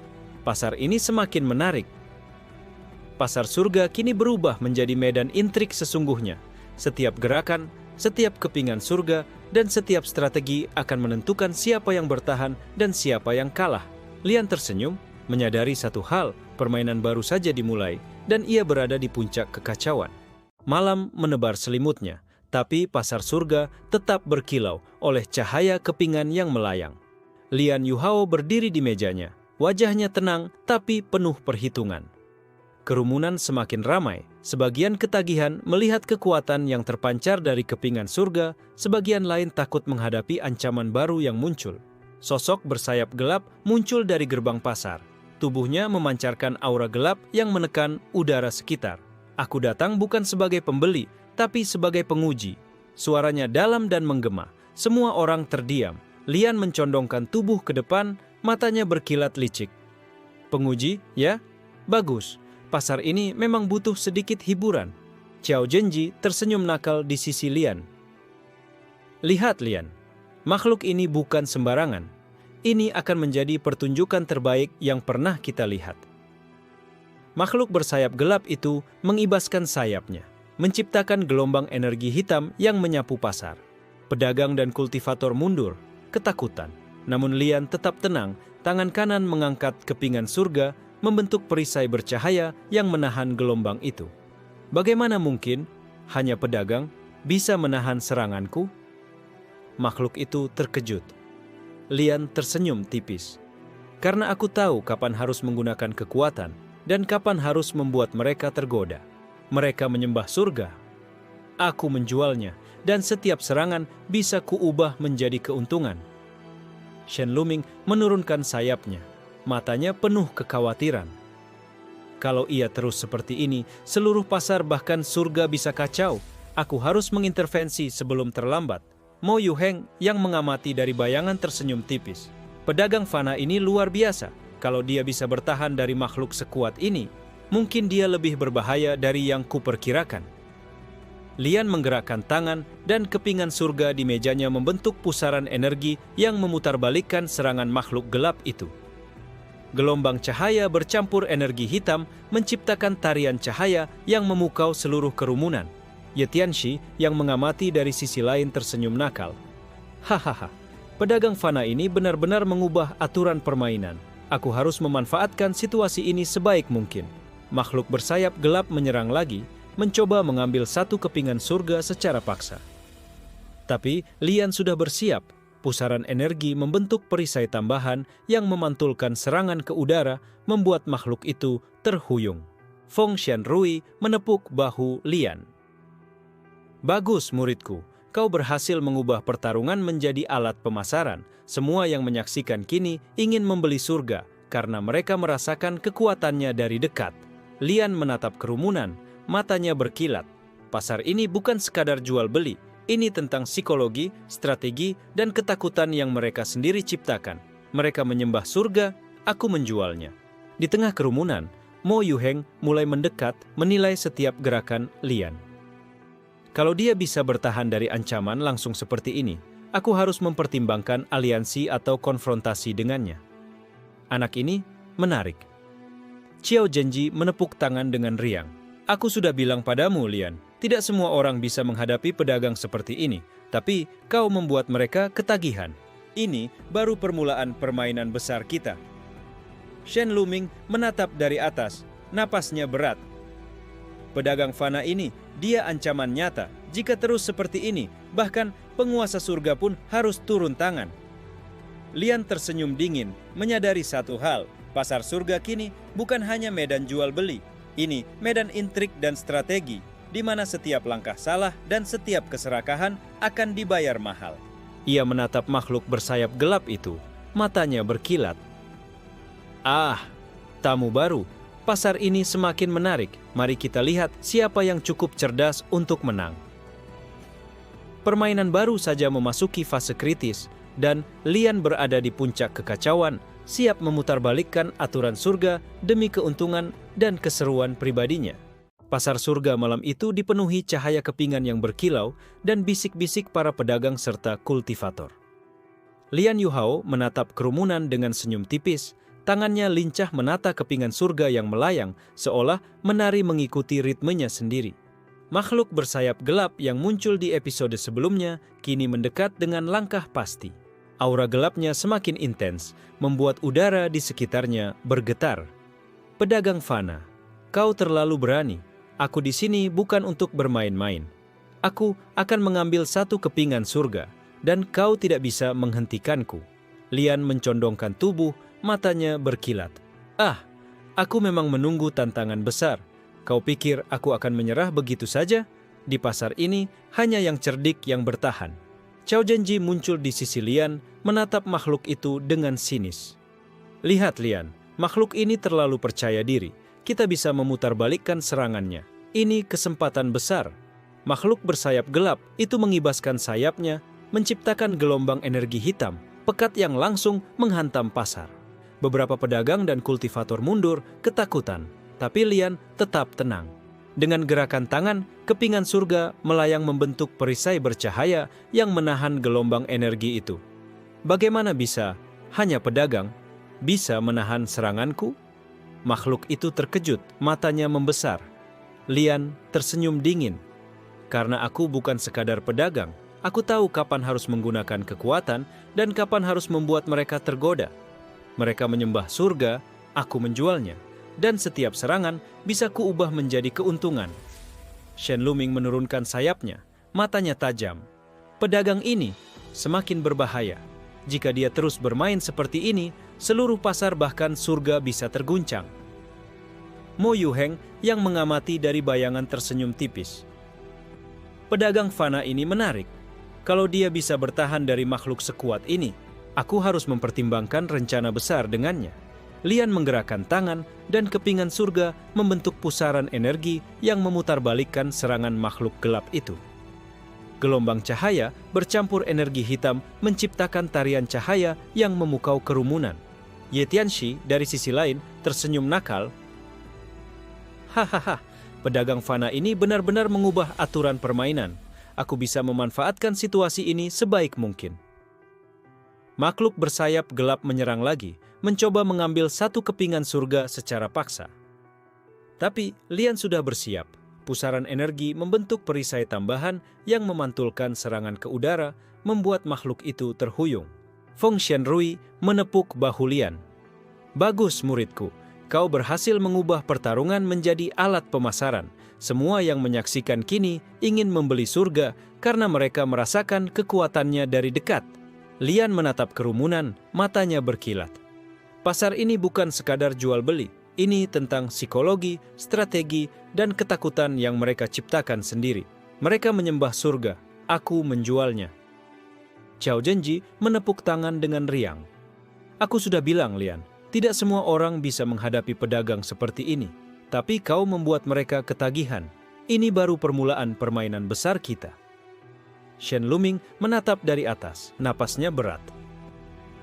Pasar ini semakin menarik. Pasar surga kini berubah menjadi medan intrik sesungguhnya. Setiap gerakan, setiap kepingan surga, dan setiap strategi akan menentukan siapa yang bertahan dan siapa yang kalah. Lian tersenyum, menyadari satu hal, permainan baru saja dimulai, dan ia berada di puncak kekacauan. Malam menebar selimutnya, tapi pasar surga tetap berkilau oleh cahaya kepingan yang melayang. Lian Yuhao berdiri di mejanya, wajahnya tenang tapi penuh perhitungan. Kerumunan semakin ramai, sebagian ketagihan melihat kekuatan yang terpancar dari kepingan surga, sebagian lain takut menghadapi ancaman baru yang muncul. Sosok bersayap gelap muncul dari gerbang pasar. Tubuhnya memancarkan aura gelap yang menekan udara sekitar. Aku datang bukan sebagai pembeli, tapi sebagai penguji. Suaranya dalam dan menggema. Semua orang terdiam. Lian mencondongkan tubuh ke depan, matanya berkilat licik. Penguji, ya? Bagus. Pasar ini memang butuh sedikit hiburan. Xiao Zhenji tersenyum nakal di sisi Lian. Lihat Lian, makhluk ini bukan sembarangan. Ini akan menjadi pertunjukan terbaik yang pernah kita lihat. Makhluk bersayap gelap itu mengibaskan sayapnya, menciptakan gelombang energi hitam yang menyapu pasar. Pedagang dan kultivator mundur, ketakutan. Namun Lian tetap tenang, tangan kanan mengangkat kepingan surga, membentuk perisai bercahaya yang menahan gelombang itu. Bagaimana mungkin hanya pedagang bisa menahan seranganku? Makhluk itu terkejut. Lian tersenyum tipis. Karena aku tahu kapan harus menggunakan kekuatan dan kapan harus membuat mereka tergoda. Mereka menyembah surga. Aku menjualnya dan setiap serangan bisa kuubah menjadi keuntungan. Shen Luming menurunkan sayapnya. Matanya penuh kekhawatiran. Kalau ia terus seperti ini, seluruh pasar bahkan surga bisa kacau. Aku harus mengintervensi sebelum terlambat. Mo Yuheng yang mengamati dari bayangan tersenyum tipis. Pedagang fana ini luar biasa. Kalau dia bisa bertahan dari makhluk sekuat ini, mungkin dia lebih berbahaya dari yang kuperkirakan. Lian menggerakkan tangan dan kepingan surga di mejanya membentuk pusaran energi yang memutarbalikkan serangan makhluk gelap itu. Gelombang cahaya bercampur energi hitam menciptakan tarian cahaya yang memukau seluruh kerumunan. Ye Tianxi yang mengamati dari sisi lain tersenyum nakal. Hahaha, pedagang fana ini benar-benar mengubah aturan permainan. Aku harus memanfaatkan situasi ini sebaik mungkin. Makhluk bersayap gelap menyerang lagi, mencoba mengambil satu kepingan surga secara paksa. Tapi Lian sudah bersiap. Pusaran energi membentuk perisai tambahan yang memantulkan serangan ke udara, membuat makhluk itu terhuyung. Feng Xianrui menepuk bahu Lian. Bagus muridku, kau berhasil mengubah pertarungan menjadi alat pemasaran. Semua yang menyaksikan kini ingin membeli surga karena mereka merasakan kekuatannya dari dekat. Lian menatap kerumunan, matanya berkilat. Pasar ini bukan sekadar jual beli. Ini tentang psikologi, strategi, dan ketakutan yang mereka sendiri ciptakan. Mereka menyembah surga, aku menjualnya. Di tengah kerumunan, Mo Yuheng mulai mendekat menilai setiap gerakan Lian. Kalau dia bisa bertahan dari ancaman langsung seperti ini, aku harus mempertimbangkan aliansi atau konfrontasi dengannya. Anak ini menarik. Xiao Zhenji menepuk tangan dengan riang. Aku sudah bilang padamu, Lian, tidak semua orang bisa menghadapi pedagang seperti ini, tapi kau membuat mereka ketagihan. Ini baru permulaan permainan besar kita. Shen Luming menatap dari atas, napasnya berat. Pedagang fana ini, dia ancaman nyata. Jika terus seperti ini, bahkan penguasa surga pun harus turun tangan. Lian tersenyum dingin, menyadari satu hal. Pasar surga kini bukan hanya medan jual beli. Ini medan intrik dan strategi, di mana setiap langkah salah dan setiap keserakahan akan dibayar mahal. Ia menatap makhluk bersayap gelap itu, matanya berkilat. Ah, tamu baru. Pasar ini semakin menarik. Mari kita lihat siapa yang cukup cerdas untuk menang. Permainan baru saja memasuki fase kritis, dan Lian berada di puncak kekacauan, siap memutarbalikkan aturan surga demi keuntungan dan keseruan pribadinya. Pasar surga malam itu dipenuhi cahaya kepingan yang berkilau dan bisik-bisik para pedagang serta kultivator. Lian Yuhao menatap kerumunan dengan senyum tipis. Tangannya lincah menata kepingan surga yang melayang, seolah menari mengikuti ritmenya sendiri. Makhluk bersayap gelap yang muncul di episode sebelumnya kini mendekat dengan langkah pasti. Aura gelapnya semakin intens, membuat udara di sekitarnya bergetar. Pedagang fana, kau terlalu berani. Aku di sini bukan untuk bermain-main. Aku akan mengambil satu kepingan surga, dan kau tidak bisa menghentikanku. Lian mencondongkan tubuh, matanya berkilat. Ah, aku memang menunggu tantangan besar. Kau pikir aku akan menyerah begitu saja? Di pasar ini, hanya yang cerdik yang bertahan. Xiao Zhenji muncul di sisi Lian, menatap makhluk itu dengan sinis. Lihat Lian, makhluk ini terlalu percaya diri. Kita bisa memutarbalikkan serangannya. Ini kesempatan besar. Makhluk bersayap gelap itu mengibaskan sayapnya, menciptakan gelombang energi hitam, pekat yang langsung menghantam pasar. Beberapa pedagang dan kultivator mundur, ketakutan. Tapi Lian tetap tenang. Dengan gerakan tangan, kepingan surga melayang membentuk perisai bercahaya yang menahan gelombang energi itu. Bagaimana bisa hanya pedagang bisa menahan seranganku? Makhluk itu terkejut, matanya membesar. Lian tersenyum dingin. Karena aku bukan sekadar pedagang, aku tahu kapan harus menggunakan kekuatan dan kapan harus membuat mereka tergoda. Mereka menyembah surga, aku menjualnya. Dan setiap serangan bisa kuubah menjadi keuntungan. Shen Luming menurunkan sayapnya, matanya tajam. Pedagang ini semakin berbahaya. Jika dia terus bermain seperti ini, seluruh pasar bahkan surga bisa terguncang. Mo Yuheng yang mengamati dari bayangan tersenyum tipis. Pedagang fana ini menarik. Kalau dia bisa bertahan dari makhluk sekuat ini, aku harus mempertimbangkan rencana besar dengannya. Lian menggerakkan tangan dan kepingan surga membentuk pusaran energi yang memutarbalikkan serangan makhluk gelap itu. Gelombang cahaya bercampur energi hitam menciptakan tarian cahaya yang memukau kerumunan. Ye Tianxi dari sisi lain tersenyum nakal. Hahaha, pedagang fana ini benar-benar mengubah aturan permainan. Aku bisa memanfaatkan situasi ini sebaik mungkin. Makhluk bersayap gelap menyerang lagi, mencoba mengambil satu kepingan surga secara paksa. Tapi Lian sudah bersiap. Pusaran energi membentuk perisai tambahan yang memantulkan serangan ke udara, membuat makhluk itu terhuyung. Feng Xianrui menepuk bahu Lian. Bagus muridku, kau berhasil mengubah pertarungan menjadi alat pemasaran. Semua yang menyaksikan kini ingin membeli surga karena mereka merasakan kekuatannya dari dekat. Lian menatap kerumunan, matanya berkilat. Pasar ini bukan sekadar jual beli. Ini tentang psikologi, strategi, dan ketakutan yang mereka ciptakan sendiri. Mereka menyembah surga, aku menjualnya. Xiao Zhenji menepuk tangan dengan riang. Aku sudah bilang, Lian, tidak semua orang bisa menghadapi pedagang seperti ini. Tapi kau membuat mereka ketagihan. Ini baru permulaan permainan besar kita. Shen Luming menatap dari atas, napasnya berat.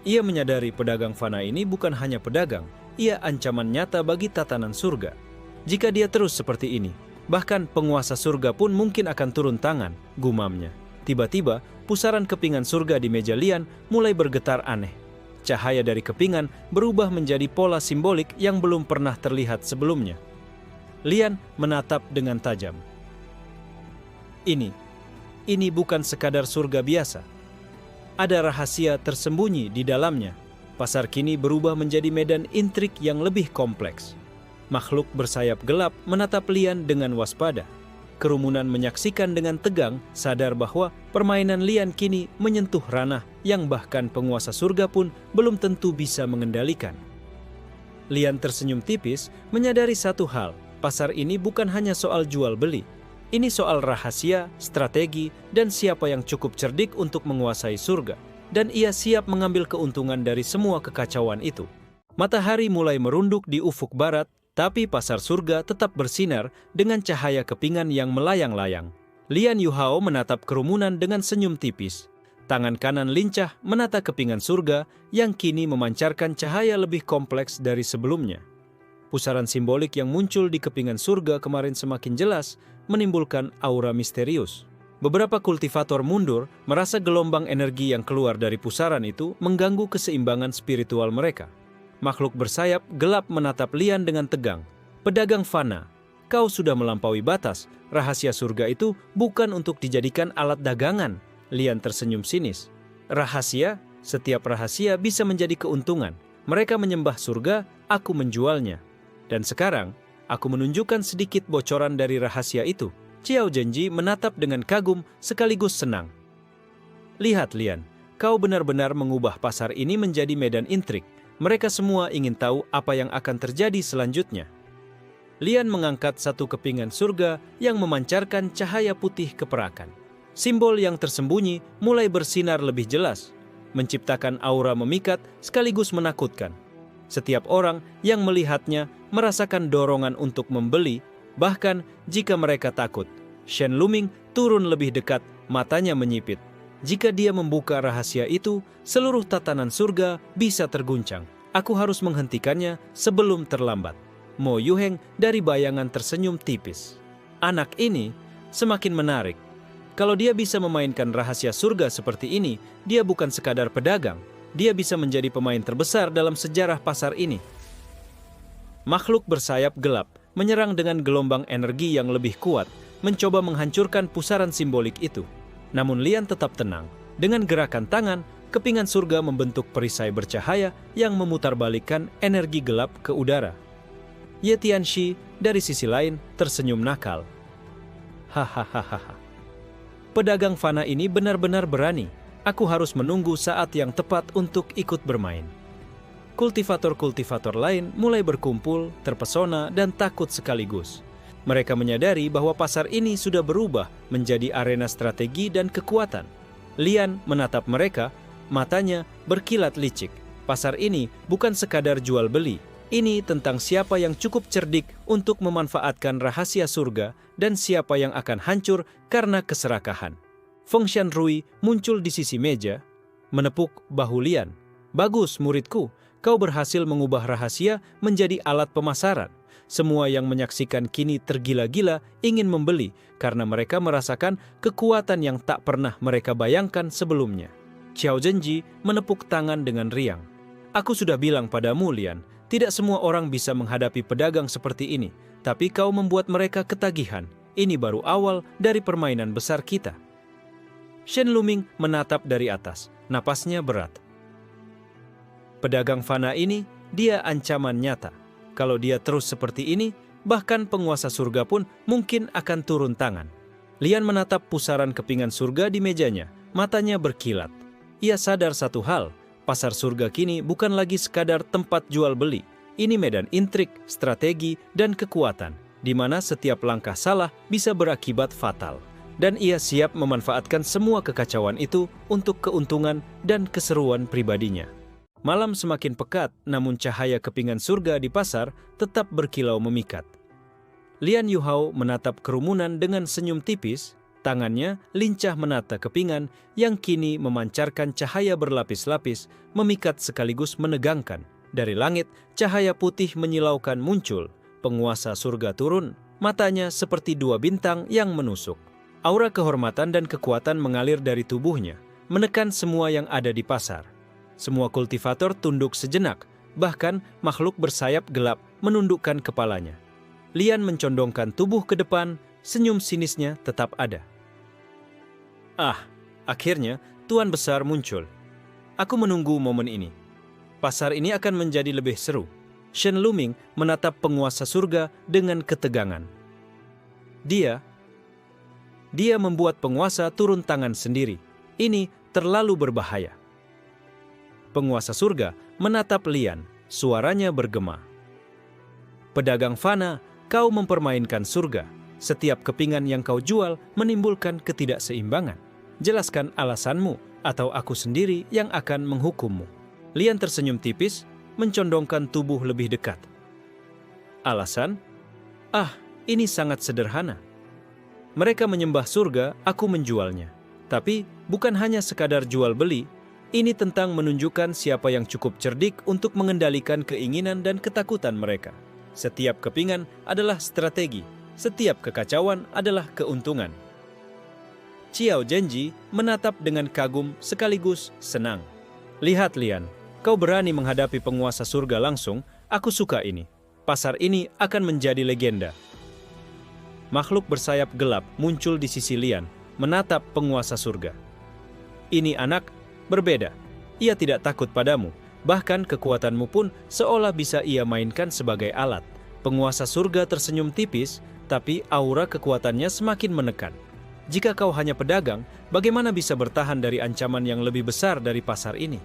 Ia menyadari pedagang fana ini bukan hanya pedagang, ia ancaman nyata bagi tatanan surga. Jika dia terus seperti ini, bahkan penguasa surga pun mungkin akan turun tangan, gumamnya. Tiba-tiba, pusaran kepingan surga di meja Lian mulai bergetar aneh. Cahaya dari kepingan berubah menjadi pola simbolik yang belum pernah terlihat sebelumnya. Lian menatap dengan tajam. Ini bukan sekadar surga biasa. Ada rahasia tersembunyi di dalamnya. Pasar kini berubah menjadi medan intrik yang lebih kompleks. Makhluk bersayap gelap menatap Lian dengan waspada. Kerumunan menyaksikan dengan tegang, sadar bahwa permainan Lian kini menyentuh ranah yang bahkan penguasa surga pun belum tentu bisa mengendalikan. Lian tersenyum tipis, menyadari satu hal, pasar ini bukan hanya soal jual beli. Ini soal rahasia, strategi, dan siapa yang cukup cerdik untuk menguasai surga. Dan ia siap mengambil keuntungan dari semua kekacauan itu. Matahari mulai merunduk di ufuk barat, tapi pasar surga tetap bersinar dengan cahaya kepingan yang melayang-layang. Lian Yuhao menatap kerumunan dengan senyum tipis. Tangan kanan lincah menata kepingan surga yang kini memancarkan cahaya lebih kompleks dari sebelumnya. Pusaran simbolik yang muncul di kepingan surga kemarin semakin jelas, menimbulkan aura misterius. Beberapa kultivator mundur, merasa gelombang energi yang keluar dari pusaran itu mengganggu keseimbangan spiritual mereka. Makhluk bersayap gelap menatap Lian dengan tegang. Pedagang fana, kau sudah melampaui batas. Rahasia surga itu bukan untuk dijadikan alat dagangan. Lian tersenyum sinis. Rahasia? Setiap rahasia bisa menjadi keuntungan. Mereka menyembah surga, aku menjualnya. Dan sekarang, aku menunjukkan sedikit bocoran dari rahasia itu. Xiao Zhenji menatap dengan kagum sekaligus senang. Lihat Lian, kau benar-benar mengubah pasar ini menjadi medan intrik. Mereka semua ingin tahu apa yang akan terjadi selanjutnya. Lian mengangkat satu kepingan surga yang memancarkan cahaya putih keperakan. Simbol yang tersembunyi mulai bersinar lebih jelas, menciptakan aura memikat sekaligus menakutkan. Setiap orang yang melihatnya merasakan dorongan untuk membeli, bahkan jika mereka takut. Shen Luming turun lebih dekat, matanya menyipit. Jika dia membuka rahasia itu, seluruh tatanan surga bisa terguncang. Aku harus menghentikannya sebelum terlambat. Mo Yuheng dari bayangan tersenyum tipis. Anak ini semakin menarik. Kalau dia bisa memainkan rahasia surga seperti ini, dia bukan sekadar pedagang. Dia bisa menjadi pemain terbesar dalam sejarah pasar ini. Makhluk bersayap gelap menyerang dengan gelombang energi yang lebih kuat, mencoba menghancurkan pusaran simbolik itu. Namun Lian tetap tenang. Dengan gerakan tangan, kepingan surga membentuk perisai bercahaya yang memutarbalikkan energi gelap ke udara. Ye Tianxi dari sisi lain tersenyum nakal. Hahaha. Pedagang fana ini benar-benar berani. Aku harus menunggu saat yang tepat untuk ikut bermain. Kultivator-kultivator lain mulai berkumpul, terpesona, dan takut sekaligus. Mereka menyadari bahwa pasar ini sudah berubah menjadi arena strategi dan kekuatan. Lian menatap mereka, matanya berkilat licik. Pasar ini bukan sekadar jual beli. Ini tentang siapa yang cukup cerdik untuk memanfaatkan rahasia surga dan siapa yang akan hancur karena keserakahan. Feng Shanrui muncul di sisi meja, menepuk bahu Lian. Bagus muridku, kau berhasil mengubah rahasia menjadi alat pemasaran. Semua yang menyaksikan kini tergila-gila ingin membeli karena mereka merasakan kekuatan yang tak pernah mereka bayangkan sebelumnya. Xiao Zhenji menepuk tangan dengan riang. Aku sudah bilang padamu, Lian, tidak semua orang bisa menghadapi pedagang seperti ini, tapi kau membuat mereka ketagihan. Ini baru awal dari permainan besar kita. Shen Luming menatap dari atas, napasnya berat. Pedagang fana ini, dia ancaman nyata. Kalau dia terus seperti ini, bahkan penguasa surga pun mungkin akan turun tangan. Lian menatap pusaran kepingan surga di mejanya, matanya berkilat. Ia sadar satu hal, pasar surga kini bukan lagi sekadar tempat jual beli. Ini medan intrik, strategi, dan kekuatan, di mana setiap langkah salah bisa berakibat fatal. Dan ia siap memanfaatkan semua kekacauan itu untuk keuntungan dan keseruan pribadinya. Malam semakin pekat, namun cahaya kepingan surga di pasar tetap berkilau memikat. Lian Yuhao menatap kerumunan dengan senyum tipis, tangannya lincah menata kepingan yang kini memancarkan cahaya berlapis-lapis, memikat sekaligus menegangkan. Dari langit, cahaya putih menyilaukan muncul, penguasa surga turun, matanya seperti dua bintang yang menusuk. Aura kehormatan dan kekuatan mengalir dari tubuhnya, menekan semua yang ada di pasar. Semua kultivator tunduk sejenak, bahkan makhluk bersayap gelap menundukkan kepalanya. Lian mencondongkan tubuh ke depan, senyum sinisnya tetap ada. Akhirnya Tuan Besar muncul. Aku menunggu momen ini. Pasar ini akan menjadi lebih seru. Shen Luming menatap penguasa surga dengan ketegangan. Dia membuat penguasa turun tangan sendiri. Ini terlalu berbahaya. Penguasa surga menatap Lian, suaranya bergema. Pedagang fana, kau mempermainkan surga. Setiap kepingan yang kau jual menimbulkan ketidakseimbangan. Jelaskan alasanmu, atau aku sendiri yang akan menghukummu. Lian tersenyum tipis, mencondongkan tubuh lebih dekat. Alasan? Ini sangat sederhana. Mereka menyembah surga, aku menjualnya. Tapi bukan hanya sekadar jual beli, ini tentang menunjukkan siapa yang cukup cerdik untuk mengendalikan keinginan dan ketakutan mereka. Setiap kepingan adalah strategi, setiap kekacauan adalah keuntungan. Xiao Zhenji menatap dengan kagum sekaligus senang. Lihat Lian, kau berani menghadapi penguasa surga langsung, aku suka ini. Pasar ini akan menjadi legenda. Makhluk bersayap gelap muncul di sisi Lian, menatap penguasa surga. Ini anak berbeda. Ia tidak takut padamu, bahkan kekuatanmu pun seolah bisa ia mainkan sebagai alat. Penguasa surga tersenyum tipis, tapi aura kekuatannya semakin menekan. Jika kau hanya pedagang, bagaimana bisa bertahan dari ancaman yang lebih besar dari pasar ini?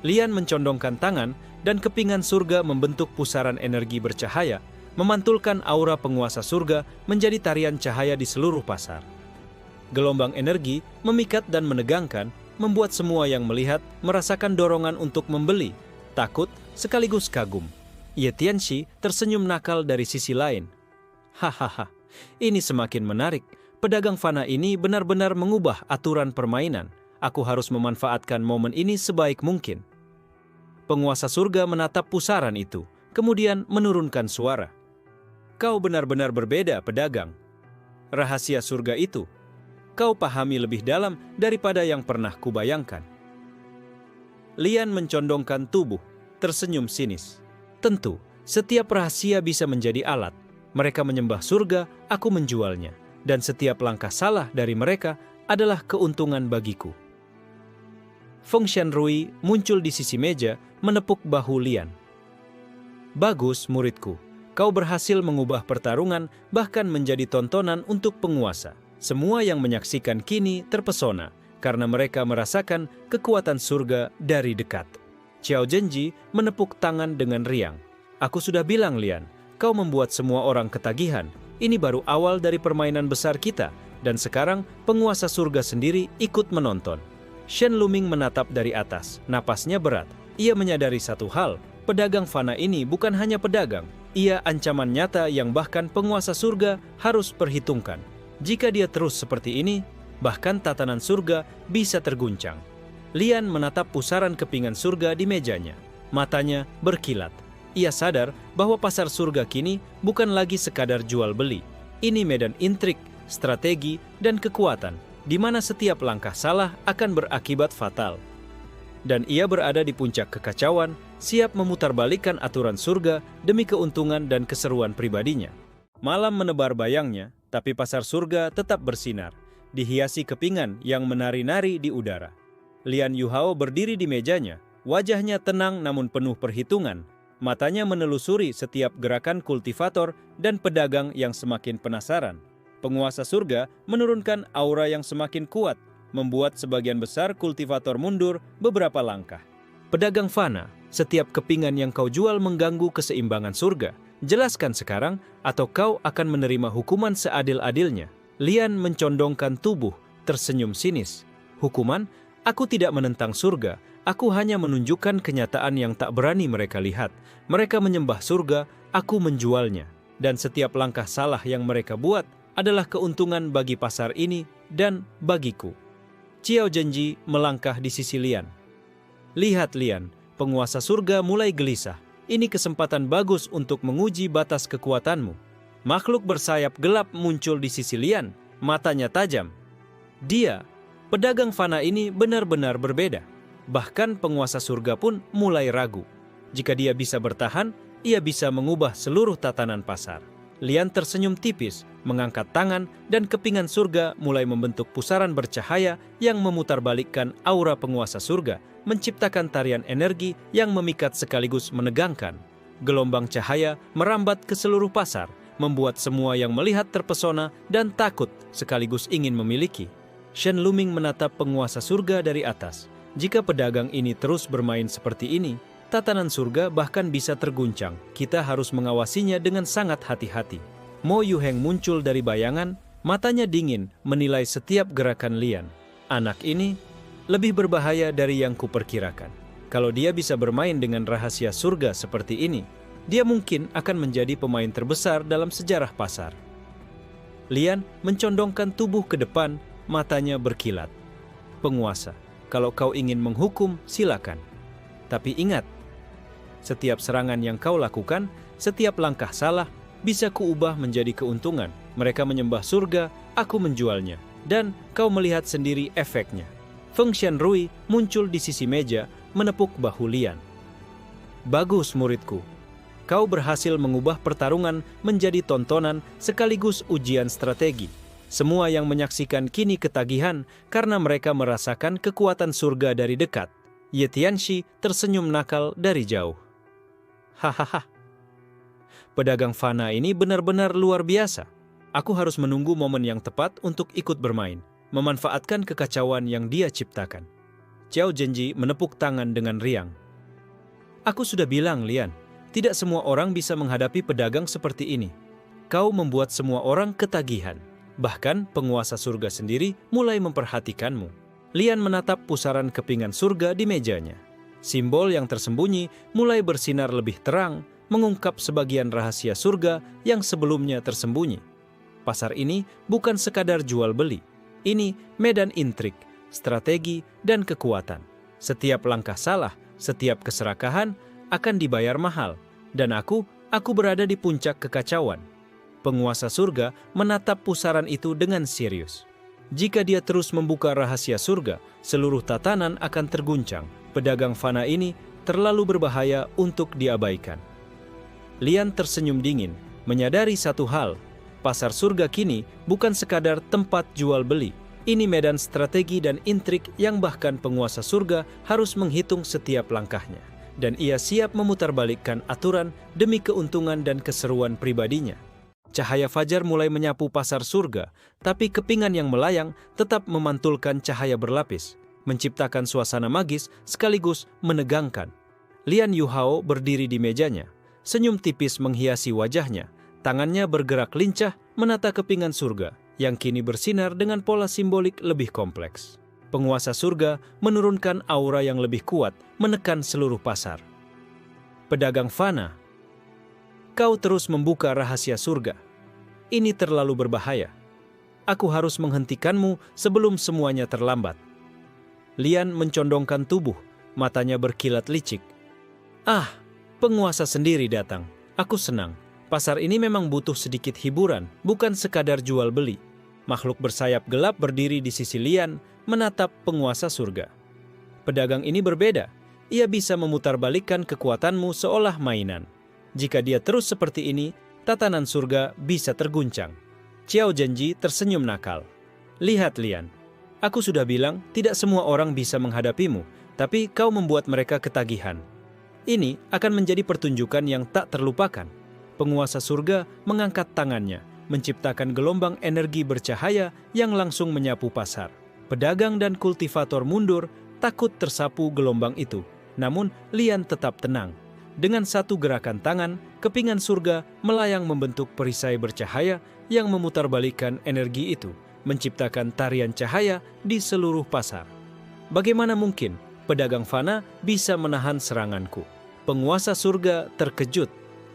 Lian mencondongkan tangan dan kepingan surga membentuk pusaran energi bercahaya, memantulkan aura penguasa surga menjadi tarian cahaya di seluruh pasar. Gelombang energi memikat dan menegangkan, membuat semua yang melihat merasakan dorongan untuk membeli, takut sekaligus kagum. Ye Tianxi tersenyum nakal dari sisi lain. Hahaha, ini semakin menarik. Pedagang fana ini benar-benar mengubah aturan permainan. Aku harus memanfaatkan momen ini sebaik mungkin. Penguasa surga menatap pusaran itu, kemudian menurunkan suara. Kau benar-benar berbeda, pedagang. Rahasia surga itu, kau pahami lebih dalam daripada yang pernah kubayangkan. Lian mencondongkan tubuh, tersenyum sinis. Tentu, setiap rahasia bisa menjadi alat. Mereka menyembah surga, aku menjualnya. Dan setiap langkah salah dari mereka adalah keuntungan bagiku. Feng Shenrui muncul di sisi meja, menepuk bahu Lian. Bagus, muridku. Kau berhasil mengubah pertarungan bahkan menjadi tontonan untuk penguasa. Semua yang menyaksikan kini terpesona karena mereka merasakan kekuatan surga dari dekat. Xiao Zhenji menepuk tangan dengan riang. Aku sudah bilang, Lian, kau membuat semua orang ketagihan. Ini baru awal dari permainan besar kita, dan sekarang penguasa surga sendiri ikut menonton. Shen Luming menatap dari atas, napasnya berat. Ia menyadari satu hal, pedagang fana ini bukan hanya pedagang. Ia ancaman nyata yang bahkan penguasa surga harus perhitungkan. Jika dia terus seperti ini, bahkan tatanan surga bisa terguncang. Lian menatap pusaran kepingan surga di mejanya. Matanya berkilat. Ia sadar bahwa pasar surga kini bukan lagi sekadar jual beli. Ini medan intrik, strategi, dan kekuatan, di mana setiap langkah salah akan berakibat fatal. Dan ia berada di puncak kekacauan, siap memutarbalikkan aturan surga demi keuntungan dan keseruan pribadinya. Malam menebar bayangnya, tapi pasar surga tetap bersinar, dihiasi kepingan yang menari-nari di udara. Lian Yuhao berdiri di mejanya, wajahnya tenang namun penuh perhitungan. Matanya menelusuri setiap gerakan kultivator dan pedagang yang semakin penasaran. Penguasa surga menurunkan aura yang semakin kuat, membuat sebagian besar kultivator mundur beberapa langkah. Pedagang fana, setiap kepingan yang kau jual mengganggu keseimbangan surga. Jelaskan sekarang, atau kau akan menerima hukuman seadil-adilnya. Lian mencondongkan tubuh, tersenyum sinis. Hukuman? Aku tidak menentang surga. Aku hanya menunjukkan kenyataan yang tak berani mereka lihat. Mereka menyembah surga, aku menjualnya. Dan setiap langkah salah yang mereka buat adalah keuntungan bagi pasar ini dan bagiku. Xiao Zhenji melangkah di sisi Lian. Lihat Lian, penguasa surga mulai gelisah. Ini kesempatan bagus untuk menguji batas kekuatanmu. Makhluk bersayap gelap muncul di sisi Lian, matanya tajam. Dia, pedagang fana ini benar-benar berbeda. Bahkan penguasa surga pun mulai ragu. Jika dia bisa bertahan, ia bisa mengubah seluruh tatanan pasar. Lian tersenyum tipis, mengangkat tangan, dan kepingan surga mulai membentuk pusaran bercahaya yang memutarbalikkan aura penguasa surga, menciptakan tarian energi yang memikat sekaligus menegangkan. Gelombang cahaya merambat ke seluruh pasar, membuat semua yang melihat terpesona dan takut sekaligus ingin memiliki. Shen Luming menatap penguasa surga dari atas. Jika pedagang ini terus bermain seperti ini, tatanan surga bahkan bisa terguncang. Kita harus mengawasinya dengan sangat hati-hati. Mo Yuheng muncul dari bayangan, matanya dingin menilai setiap gerakan Lian. Anak ini lebih berbahaya dari yang kuperkirakan. Kalau dia bisa bermain dengan rahasia surga seperti ini, dia mungkin akan menjadi pemain terbesar dalam sejarah pasar. Lian mencondongkan tubuh ke depan, matanya berkilat. Penguasa, kalau kau ingin menghukum, silakan. Tapi ingat, setiap serangan yang kau lakukan, setiap langkah salah, bisa kuubah menjadi keuntungan. Mereka menyembah surga, aku menjualnya. Dan kau melihat sendiri efeknya. Feng Shenrui muncul di sisi meja, menepuk bahu Lian. Bagus muridku. Kau berhasil mengubah pertarungan menjadi tontonan sekaligus ujian strategi. Semua yang menyaksikan kini ketagihan karena mereka merasakan kekuatan surga dari dekat. Ye Tianxi tersenyum nakal dari jauh. Hahaha. Pedagang fana ini benar-benar luar biasa. Aku harus menunggu momen yang tepat untuk ikut bermain, memanfaatkan kekacauan yang dia ciptakan. Xiao Zhenji menepuk tangan dengan riang. Aku sudah bilang, Lian, tidak semua orang bisa menghadapi pedagang seperti ini. Kau membuat semua orang ketagihan. Bahkan penguasa surga sendiri mulai memperhatikanmu. Lian menatap pusaran kepingan surga di mejanya. Simbol yang tersembunyi mulai bersinar lebih terang, mengungkap sebagian rahasia surga yang sebelumnya tersembunyi. Pasar ini bukan sekadar jual beli. Ini medan intrik, strategi, dan kekuatan. Setiap langkah salah, Setiap keserakahan akan dibayar mahal, dan aku berada di puncak kekacauan. Penguasa surga menatap pusaran itu dengan serius. Jika dia terus membuka rahasia surga, seluruh tatanan akan terguncang. Pedagang fana ini terlalu berbahaya untuk diabaikan. Lian tersenyum dingin, menyadari satu hal. Pasar surga kini bukan sekadar tempat jual beli. Ini medan strategi dan intrik yang bahkan penguasa surga harus menghitung setiap langkahnya. Dan ia siap memutarbalikkan aturan demi keuntungan dan keseruan pribadinya. Cahaya fajar mulai menyapu pasar surga, tapi kepingan yang melayang tetap memantulkan cahaya berlapis, menciptakan suasana magis sekaligus menegangkan. Lian Yuhao berdiri di mejanya, senyum tipis menghiasi wajahnya, tangannya bergerak lincah menata kepingan surga yang kini bersinar dengan pola simbolik lebih kompleks. Penguasa surga menurunkan aura yang lebih kuat, menekan seluruh pasar. Pedagang fana, kau terus membuka rahasia surga. Ini terlalu berbahaya. Aku harus menghentikanmu sebelum semuanya terlambat. Lian mencondongkan tubuh, matanya berkilat licik. Ah, penguasa sendiri datang. Aku senang. Pasar ini memang butuh sedikit hiburan, bukan sekadar jual beli. Makhluk bersayap gelap berdiri di sisi Lian, menatap penguasa surga. Pedagang ini berbeda. Ia bisa memutarbalikkan kekuatanmu seolah mainan. Jika dia terus seperti ini, tatanan surga bisa terguncang. Xiao Zhenji tersenyum nakal. Lihat Lian, aku sudah bilang tidak semua orang bisa menghadapimu, tapi kau membuat mereka ketagihan. Ini akan menjadi pertunjukan yang tak terlupakan. Penguasa surga mengangkat tangannya, menciptakan gelombang energi bercahaya yang langsung menyapu pasar. Pedagang dan kultivator mundur, takut tersapu gelombang itu. Namun Lian tetap tenang. Dengan satu gerakan tangan, kepingan surga melayang membentuk perisai bercahaya yang memutarbalikkan energi itu, menciptakan tarian cahaya di seluruh pasar. Bagaimana mungkin pedagang fana bisa menahan seranganku? Penguasa surga terkejut.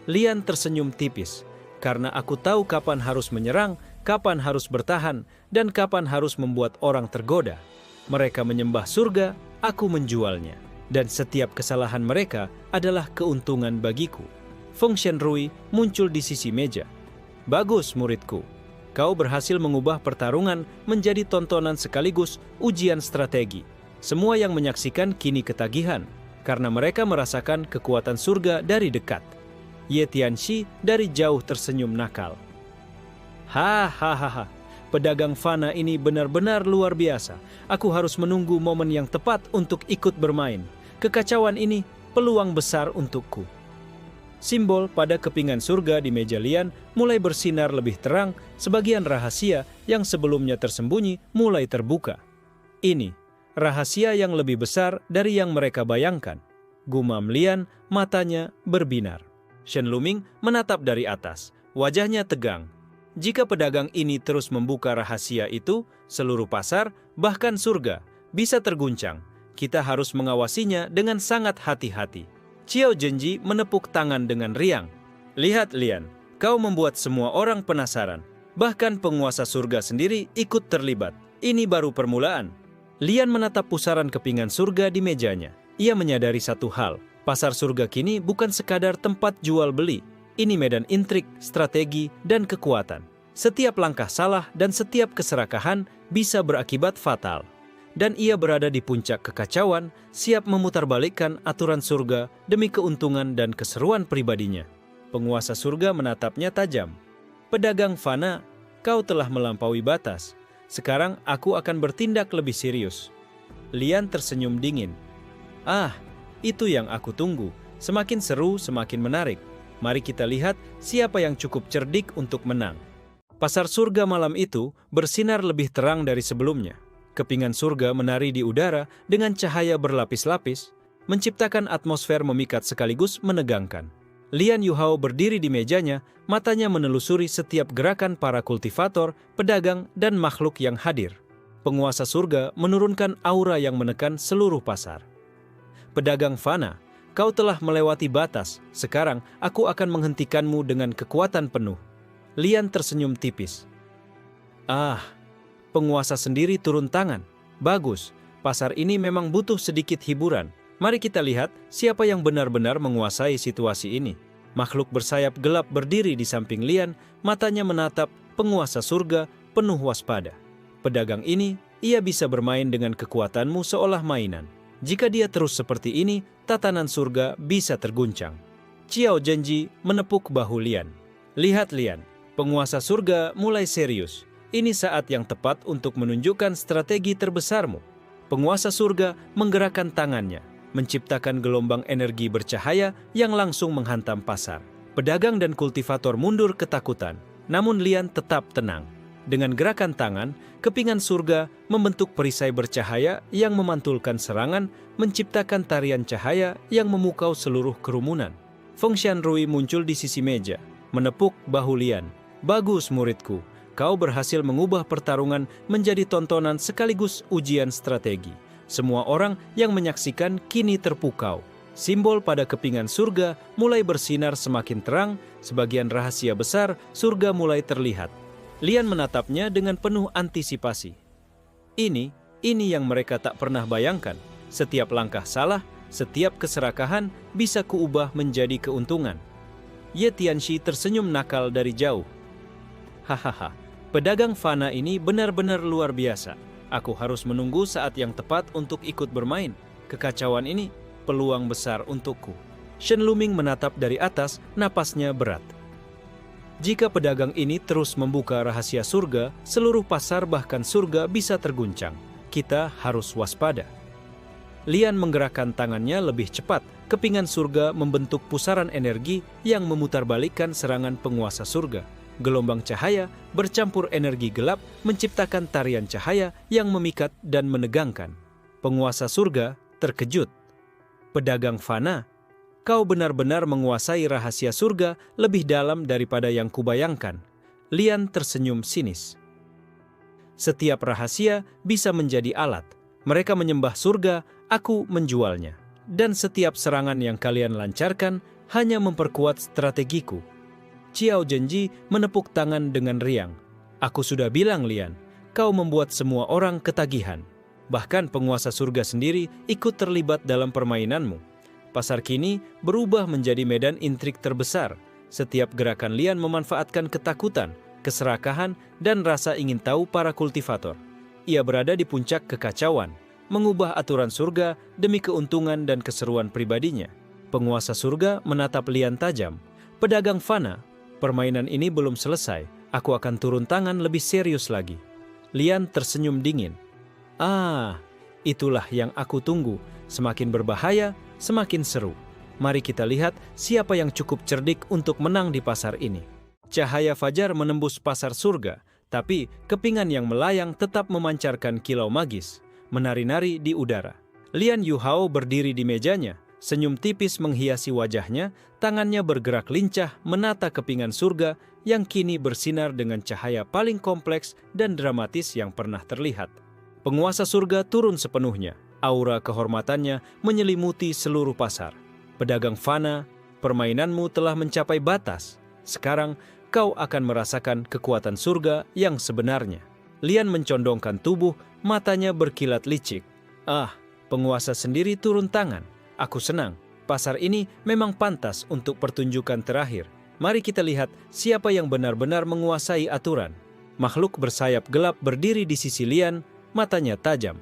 Lian tersenyum tipis. Karena aku tahu kapan harus menyerang, kapan harus bertahan, dan kapan harus membuat orang tergoda. Mereka menyembah surga, aku menjualnya. Dan setiap kesalahan mereka adalah keuntungan bagiku. Feng Shenrui muncul di sisi meja. Bagus muridku, kau berhasil mengubah pertarungan menjadi tontonan sekaligus ujian strategi. Semua yang menyaksikan kini ketagihan, karena mereka merasakan kekuatan surga dari dekat. Ye Tianxi dari jauh tersenyum nakal. Hahaha, pedagang fana ini benar-benar luar biasa. Aku harus menunggu momen yang tepat untuk ikut bermain. Kekacauan ini peluang besar untukku. Simbol pada kepingan surga di meja Lian mulai bersinar lebih terang, sebagian rahasia yang sebelumnya tersembunyi mulai terbuka. Ini rahasia yang lebih besar dari yang mereka bayangkan. Gumam Lian, matanya berbinar. Shen Luming menatap dari atas, wajahnya tegang. Jika pedagang ini terus membuka rahasia itu, seluruh pasar, bahkan surga, bisa terguncang. Kita harus mengawasinya dengan sangat hati-hati. Xiao Zhenji menepuk tangan dengan riang. Lihat Lian, kau membuat semua orang penasaran. Bahkan penguasa surga sendiri ikut terlibat. Ini baru permulaan. Lian menatap pusaran kepingan surga di mejanya. Ia menyadari satu hal. Pasar surga kini bukan sekadar tempat jual beli. Ini medan intrik, strategi, dan kekuatan. Setiap langkah salah dan setiap keserakahan bisa berakibat fatal. Dan ia berada di puncak kekacauan, siap memutarbalikkan aturan surga demi keuntungan dan keseruan pribadinya. Penguasa surga menatapnya tajam. Pedagang fana, kau telah melampaui batas. Sekarang aku akan bertindak lebih serius. Lian tersenyum dingin. Ah, itu yang aku tunggu. Semakin seru, semakin menarik. Mari kita lihat siapa yang cukup cerdik untuk menang. Pasar surga malam itu bersinar lebih terang dari sebelumnya. Kepingan surga menari di udara dengan cahaya berlapis-lapis, menciptakan atmosfer memikat sekaligus menegangkan. Lian Yuhao berdiri di mejanya, matanya menelusuri setiap gerakan para kultivator, pedagang, dan makhluk yang hadir. Penguasa surga menurunkan aura yang menekan seluruh pasar. Pedagang fana, kau telah melewati batas. Sekarang aku akan menghentikanmu dengan kekuatan penuh. Lian tersenyum tipis. Ah, penguasa sendiri turun tangan. Bagus, pasar ini memang butuh sedikit hiburan. Mari kita lihat siapa yang benar-benar menguasai situasi ini. Makhluk bersayap gelap berdiri di samping Lian, matanya menatap penguasa surga penuh waspada. Pedagang ini, ia bisa bermain dengan kekuatanmu seolah mainan. Jika dia terus seperti ini, tatanan surga bisa terguncang. Qiao Zhenji menepuk bahu Lian. Lihat Lian, penguasa surga mulai serius. Ini saat yang tepat untuk menunjukkan strategi terbesarmu. Penguasa surga menggerakkan tangannya, menciptakan gelombang energi bercahaya yang langsung menghantam pasar. Pedagang dan kultivator mundur ketakutan, namun Lian tetap tenang. Dengan gerakan tangan, kepingan surga membentuk perisai bercahaya yang memantulkan serangan, menciptakan tarian cahaya yang memukau seluruh kerumunan. Feng Xianrui muncul di sisi meja, menepuk bahu Lian. Bagus muridku, kau berhasil mengubah pertarungan menjadi tontonan sekaligus ujian strategi. Semua orang yang menyaksikan kini terpukau. Simbol pada kepingan surga mulai bersinar semakin terang, sebagian rahasia besar surga mulai terlihat. Lian menatapnya dengan penuh antisipasi. Ini yang mereka tak pernah bayangkan. Setiap langkah salah, setiap keserakahan bisa kuubah menjadi keuntungan. Ye Tianxi tersenyum nakal dari jauh. Hahaha, pedagang fana ini benar-benar luar biasa. Aku harus menunggu saat yang tepat untuk ikut bermain. Kekacauan ini peluang besar untukku. Shen Luming menatap dari atas, napasnya berat. Jika pedagang ini terus membuka rahasia surga, seluruh pasar bahkan surga bisa terguncang. Kita harus waspada. Lian menggerakkan tangannya lebih cepat. Kepingan surga membentuk pusaran energi yang memutarbalikkan serangan penguasa surga. Gelombang cahaya bercampur energi gelap menciptakan tarian cahaya yang memikat dan menegangkan. Penguasa surga terkejut. Pedagang fana, kau benar-benar menguasai rahasia surga lebih dalam daripada yang kubayangkan. Lian tersenyum sinis. Setiap rahasia bisa menjadi alat. Mereka menyembah surga, aku menjualnya. Dan setiap serangan yang kalian lancarkan hanya memperkuat strategiku. Qiao Zhenji menepuk tangan dengan riang. Aku sudah bilang Lian, kau membuat semua orang ketagihan. Bahkan penguasa surga sendiri ikut terlibat dalam permainanmu. Pasar kini berubah menjadi medan intrik terbesar. Setiap gerakan Lian memanfaatkan ketakutan, keserakahan, dan rasa ingin tahu para kultivator. Ia berada di puncak kekacauan, mengubah aturan surga demi keuntungan dan keseruan pribadinya. Penguasa surga menatap Lian tajam. Pedagang fana, permainan ini belum selesai. Aku akan turun tangan lebih serius lagi. Lian tersenyum dingin. Itulah yang aku tunggu. Semakin berbahaya, semakin seru. Mari kita lihat siapa yang cukup cerdik untuk menang di pasar ini. Cahaya fajar menembus pasar surga, tapi kepingan yang melayang tetap memancarkan kilau magis, menari-nari di udara. Lian Yuhao berdiri di mejanya, senyum tipis menghiasi wajahnya, tangannya bergerak lincah menata kepingan surga yang kini bersinar dengan cahaya paling kompleks dan dramatis yang pernah terlihat. Penguasa surga turun sepenuhnya, aura kehormatannya menyelimuti seluruh pasar. Pedagang fana, permainanmu telah mencapai batas. Sekarang kau akan merasakan kekuatan surga yang sebenarnya. Lian mencondongkan tubuh, matanya berkilat licik. Penguasa sendiri turun tangan. Aku senang. Pasar ini memang pantas untuk pertunjukan terakhir. Mari kita lihat siapa yang benar-benar menguasai aturan. Makhluk bersayap gelap berdiri di sisi Lian, matanya tajam.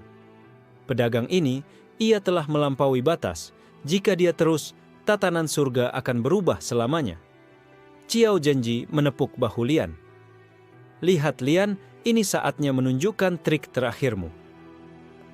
Pedagang ini, ia telah melampaui batas. Jika dia terus, tatanan surga akan berubah selamanya. Qiao Zhenji menepuk bahu Lian. Lihat Lian, ini saatnya menunjukkan trik terakhirmu.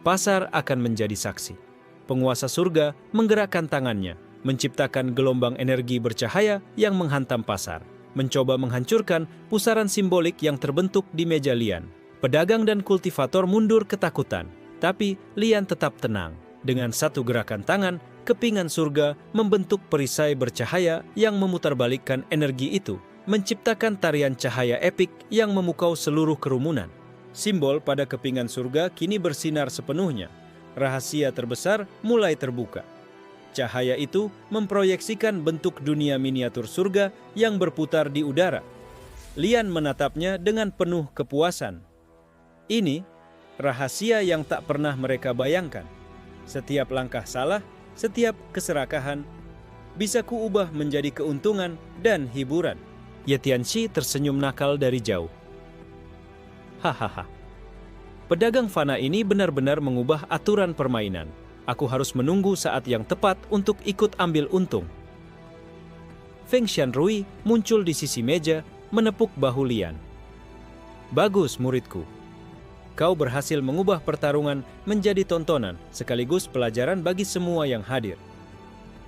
Pasar akan menjadi saksi. Penguasa surga menggerakkan tangannya, menciptakan gelombang energi bercahaya yang menghantam pasar, mencoba menghancurkan pusaran simbolik yang terbentuk di meja Lian. Pedagang dan kultivator mundur ketakutan, tapi Lian tetap tenang. Dengan satu gerakan tangan, kepingan surga membentuk perisai bercahaya yang memutarbalikkan energi itu, menciptakan tarian cahaya epik yang memukau seluruh kerumunan. Simbol pada kepingan surga kini bersinar sepenuhnya. Rahasia terbesar mulai terbuka. Cahaya itu memproyeksikan bentuk dunia miniatur surga yang berputar di udara. Lian menatapnya dengan penuh kepuasan. Ini rahasia yang tak pernah mereka bayangkan. Setiap langkah salah, Setiap keserakahan bisa kuubah menjadi keuntungan dan hiburan. Ye Tianxi tersenyum nakal dari jauh. Hahaha. Pedagang fana ini benar-benar mengubah aturan permainan. Aku harus menunggu saat yang tepat untuk ikut ambil untung. Feng Xianrui muncul di sisi meja, menepuk bahu Lian. Bagus, muridku. Kau berhasil mengubah pertarungan menjadi tontonan sekaligus pelajaran bagi semua yang hadir.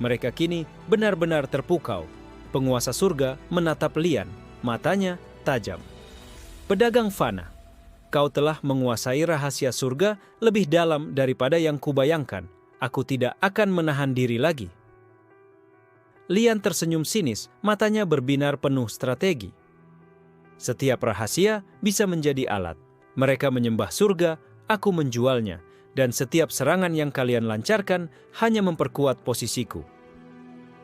Mereka kini benar-benar terpukau. Penguasa surga menatap Lian, matanya tajam. Pedagang fana, kau telah menguasai rahasia surga lebih dalam daripada yang kubayangkan. Aku tidak akan menahan diri lagi. Lian tersenyum sinis, matanya berbinar penuh strategi. Setiap rahasia bisa menjadi alat. Mereka menyembah surga, aku menjualnya. Dan setiap serangan yang kalian lancarkan hanya memperkuat posisiku.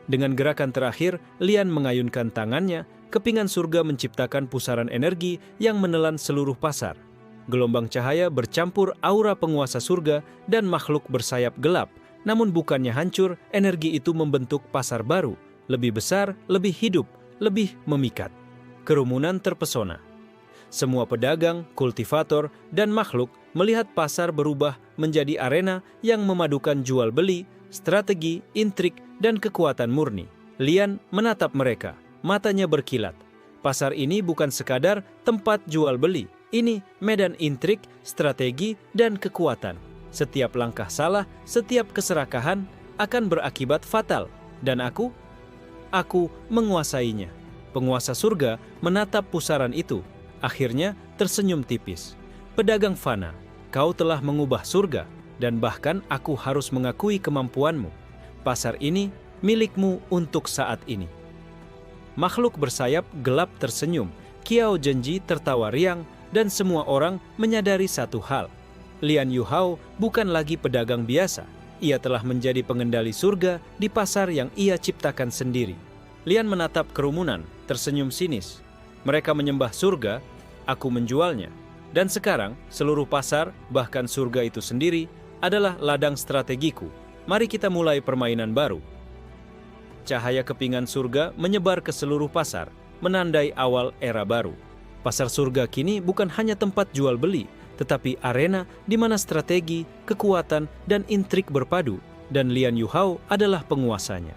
Dengan gerakan terakhir, Lian mengayunkan tangannya, kepingan surga menciptakan pusaran energi yang menelan seluruh pasar. Gelombang cahaya bercampur aura penguasa surga dan makhluk bersayap gelap. Namun bukannya hancur, energi itu membentuk pasar baru, lebih besar, lebih hidup, lebih memikat. Kerumunan terpesona. Semua pedagang, kultivator, dan makhluk melihat pasar berubah menjadi arena yang memadukan jual beli, strategi, intrik, dan kekuatan murni. Lian menatap mereka, matanya berkilat. Pasar ini bukan sekadar tempat jual beli, ini medan intrik, strategi, dan kekuatan. Setiap langkah salah, setiap keserakahan akan berakibat fatal. Dan aku menguasainya. Penguasa surga menatap pusaran itu. Akhirnya tersenyum tipis. Pedagang fana, kau telah mengubah surga. Dan bahkan aku harus mengakui kemampuanmu. Pasar ini milikmu untuk saat ini. Makhluk bersayap gelap tersenyum. Qiao Zhenji tertawa riang dan semua orang menyadari satu hal. Lian Yuhao bukan lagi pedagang biasa. Ia telah menjadi pengendali surga di pasar yang ia ciptakan sendiri. Lian menatap kerumunan, tersenyum sinis. Mereka menyembah surga, aku menjualnya. Dan sekarang, seluruh pasar, bahkan surga itu sendiri, adalah ladang strategiku. Mari kita mulai permainan baru. Cahaya kepingan surga menyebar ke seluruh pasar, menandai awal era baru. Pasar surga kini bukan hanya tempat jual beli, tetapi arena di mana strategi, kekuatan, dan intrik berpadu, dan Lian Yuhao adalah penguasanya.